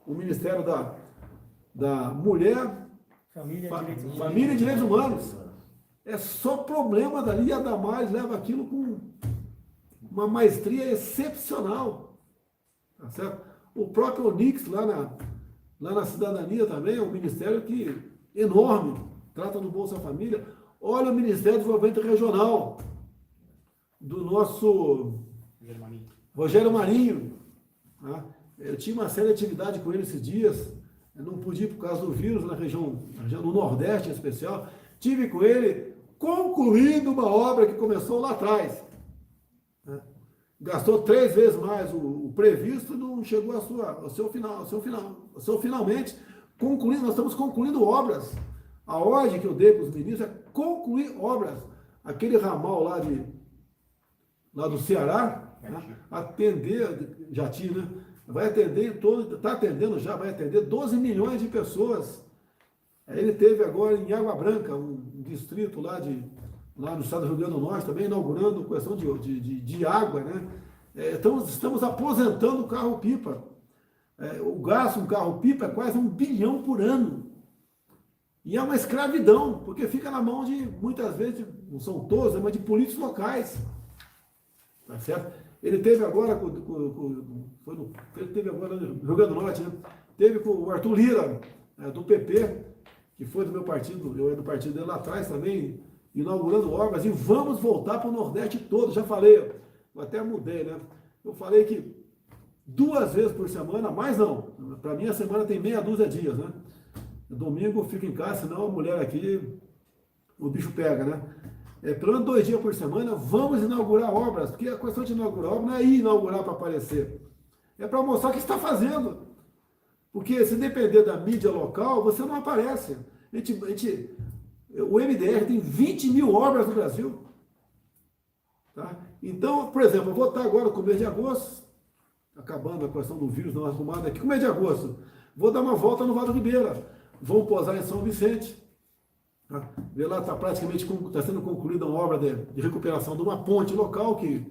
o Ministério da Mulher, Família e Direitos Humanos. É só problema dali, e a Damares leva aquilo com uma maestria excepcional. Tá certo? O próprio Onix, lá na Cidadania também, é um ministério enorme, trata do Bolsa Família. Olha o Ministério do Desenvolvimento Regional, do nosso Rogério Marinho. Tá? Eu tinha uma série de atividade com ele esses dias, eu não pude ir por causa do vírus, na região do Nordeste em especial. Tive com ele concluindo uma obra que começou lá atrás. Né? Gastou 3 vezes mais o previsto, não chegou ao seu finalmente concluindo. Nós estamos concluindo obras. A ordem que eu dei para os ministros é concluir obras. Aquele ramal lá do Ceará, né? Atender, Jati, né? Vai atender está atendendo já, vai atender 12 milhões de pessoas. Ele teve agora em Água Branca, um distrito lá no estado do Rio Grande do Norte, também inaugurando questão de água, né? Estamos aposentando o carro-pipa. O gasto um carro-pipa é quase 1 bilhão por ano. E é uma escravidão, porque fica na mão de, muitas vezes, não são todos, mas de políticos locais. Tá certo? Ele teve agora, ele teve agora no Rio Grande do Norte, né? Teve com o Arthur Lira, do PP, que foi do meu partido, eu era do partido dele lá atrás também, inaugurando obras, e vamos voltar para o Nordeste todo. Já falei, eu até mudei, né? Eu falei que 2 vezes por semana, mais não, para mim a semana tem meia dúzia de dias, né? Domingo eu fico em casa, senão a mulher aqui, o bicho pega, né? Pelo menos 2 dias por semana, vamos inaugurar obras, porque a questão de inaugurar obras não é ir inaugurar para aparecer, É para mostrar o que está fazendo. Porque se depender da mídia local, você não aparece. O MDR tem 20 mil obras no Brasil. Tá? Então, por exemplo, eu vou estar agora com o mês de agosto, acabando a questão do vírus não arrumado aqui, com o mês de agosto. Vou dar uma volta no Vale do Ribeira. Vamos posar em São Vicente. Tá? Lá está praticamente sendo concluída uma obra de recuperação de uma ponte local, que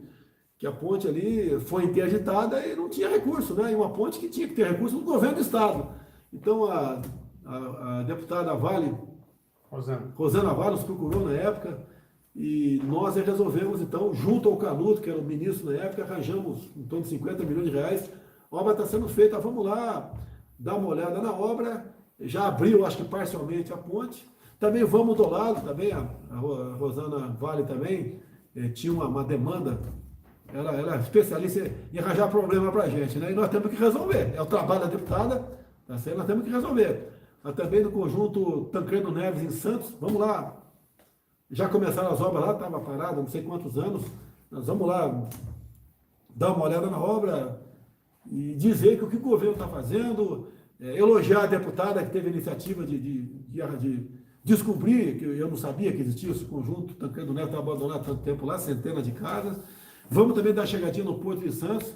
a ponte ali foi interditada e não tinha recurso, né? E uma ponte que tinha que ter recurso do governo do Estado. Então, a deputada Rosana Vale nos procurou na época e nós resolvemos, então, junto ao Canuto, que era o ministro na época, arranjamos em torno de 50 milhões de reais. A obra está sendo feita, vamos lá dar uma olhada na obra. Já abriu, acho que parcialmente, a ponte. Também vamos do lado, também a Rosana Vale também tinha uma demanda. Ela é especialista em arranjar problema para a gente, né? E nós temos que resolver. É o trabalho da deputada, tá certo? Nós temos que resolver. Mas também no conjunto Tancredo Neves em Santos, vamos lá. Já começaram as obras lá, estava parada, não sei quantos anos. Nós vamos lá dar uma olhada na obra e dizer que o que o governo está fazendo, elogiar a deputada que teve a iniciativa de descobrir, que eu não sabia que existia esse conjunto, Tancredo Neves está abandonado há tanto tempo lá, centenas de casas. Vamos também dar chegadinha no Porto de Santos.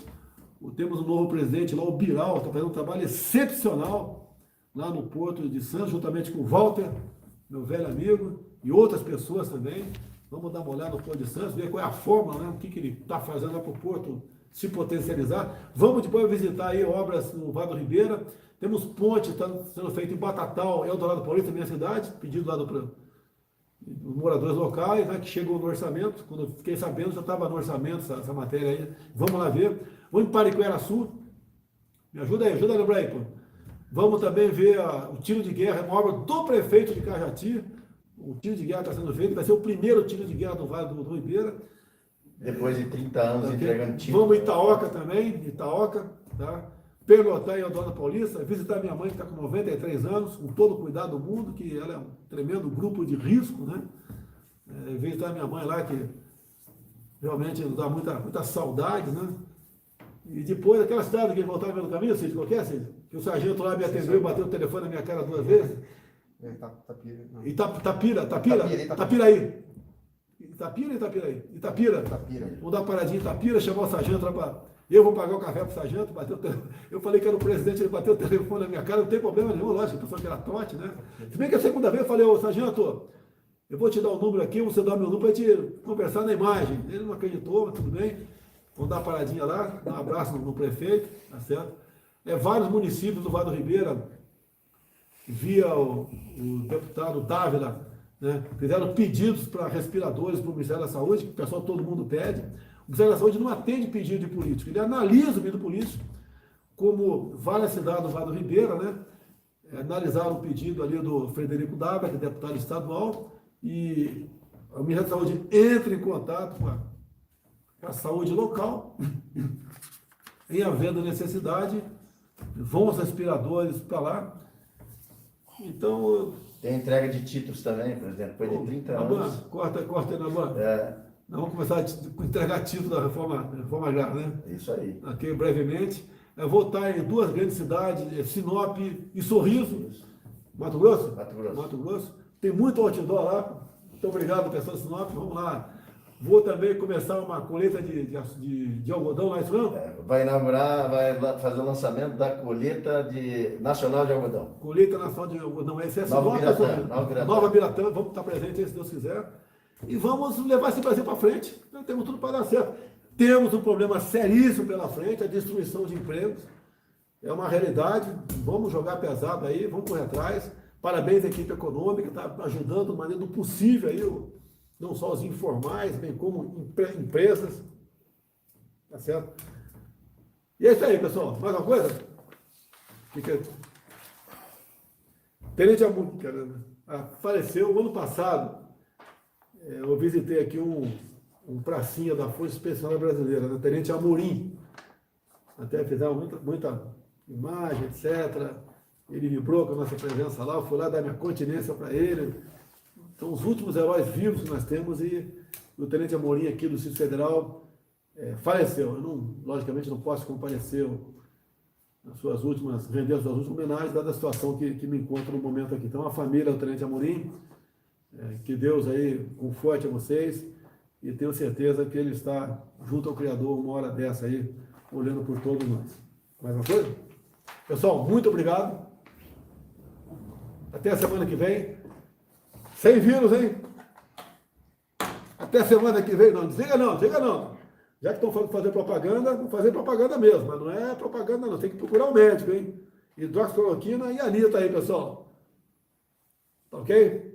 Temos um novo presidente lá, o Biral, está fazendo um trabalho excepcional lá no Porto de Santos, juntamente com o Walter, meu velho amigo, e outras pessoas também. Vamos dar uma olhada no Porto de Santos, ver qual é a forma, né, o que ele está fazendo lá para o Porto se potencializar. Vamos depois visitar aí obras no Vale do Ribeira. Temos ponte, está sendo feito em Batatal, Eldorado Paulista, minha cidade, pedido lá dos moradores locais, né, que chegou no orçamento. Quando eu fiquei sabendo, já estava no orçamento essa matéria aí. Vamos lá ver. Vamos em Pariquera-Sul. Me ajuda aí, ajuda a lembrar aí, pô. Vamos também ver o tiro de guerra, uma obra do prefeito de Cajati. O tiro de guerra está sendo feito, vai ser o primeiro tiro de guerra do Vale do Ribeira. Depois de 30 anos Okay. entregando tiro. Vamos em Itaoca também, Itaoca, tá? Pernotar em Eldorado Paulista, visitar minha mãe que está com 93 anos, com todo o cuidado do mundo, que ela é um tremendo grupo de risco, né? Visitar minha mãe lá, que realmente nos dá muita saudade, né? E depois, aquela cidade que voltava pelo caminho, Cid, qualquer, Cid, que o sargento lá me atendeu e bateu o telefone na minha cara 2 vezes. Itapira. Itapiraí. Vamos dar uma paradinha em Itapira, chamar o sargento lá para... Eu vou pagar o café para o sargento, bateu o telefone. Eu falei que era o presidente, ele bateu o telefone na minha cara, não tem problema nenhum, lógico, a pessoa que era trote, né? Se bem que a segunda vez eu falei, ô sargento, eu vou te dar o número aqui, você dá o meu número para a gente conversar na imagem. Ele não acreditou, mas tudo bem. Vamos dar uma paradinha lá, dar um abraço no prefeito, tá certo? Vários municípios do Vale do Ribeira, via o deputado Dávila, né, fizeram pedidos para respiradores para o Ministério da Saúde, que o pessoal, todo mundo pede. O Ministério da Saúde não atende pedido de político, ele analisa o pedido político, como várias cidades do Vale do Ribeira, né, analisaram o pedido ali do Frederico Dávila, que é deputado estadual, e o Ministério da Saúde entra em contato com a saúde local, em havendo necessidade, vão os respiradores para lá. Então... Tem entrega de títulos também, presidente, depois de 30 anos. Corta aí, Naban. Nós vamos começar a entregar título da reforma agrária, né? Isso aí. Aqui, brevemente. Voltar em 2 grandes cidades, Sinop e Sorriso. Mato Grosso? Mato Grosso. Tem muito outdoor lá. Muito obrigado, pessoal de Sinop. Vamos lá. Vou também começar uma colheita de algodão lá em Sinop. Vai inaugurar, vai fazer o lançamento da colheita nacional de algodão. Colheita nacional de algodão. Esse é Nova Biratã. Vamos estar presentes aí, se Deus quiser. E vamos levar esse Brasil para frente. Nós temos tudo para dar certo. Temos um problema seríssimo pela frente, a destruição de empregos. É uma realidade. Vamos jogar pesado aí, vamos correr atrás. Parabéns à equipe econômica, está ajudando da maneira do possível aí, não só os informais, bem como empresas. Tá certo? E é isso aí, pessoal. Mais uma coisa? Tenente Amun, faleceu o ano passado. Eu visitei aqui um pracinha da Força Especial Brasileira, né? Tenente Amorim. Até fizeram muita imagem, etc. Ele vibrou com a nossa presença lá. Eu fui lá dar minha continência para ele. São os últimos heróis vivos que nós temos e o Tenente Amorim aqui do Distrito Federal faleceu. Eu logicamente não posso comparecer as suas últimas, render as suas últimas homenagens, dada a situação que me encontro no momento aqui. Então, a família do Tenente Amorim, que Deus aí conforte a vocês, e tenho certeza que Ele está junto ao Criador uma hora dessa aí, olhando por todos nós. Mais uma coisa? Pessoal, muito obrigado. Até a semana que vem. Sem vírus, hein? Até semana que vem. Não, desliga não. Já que estão falando de fazer propaganda, vamos fazer propaganda mesmo. Mas não é propaganda não, tem que procurar um médico, hein? Hidroxicloroquina e Anitta aí, pessoal. Tá ok?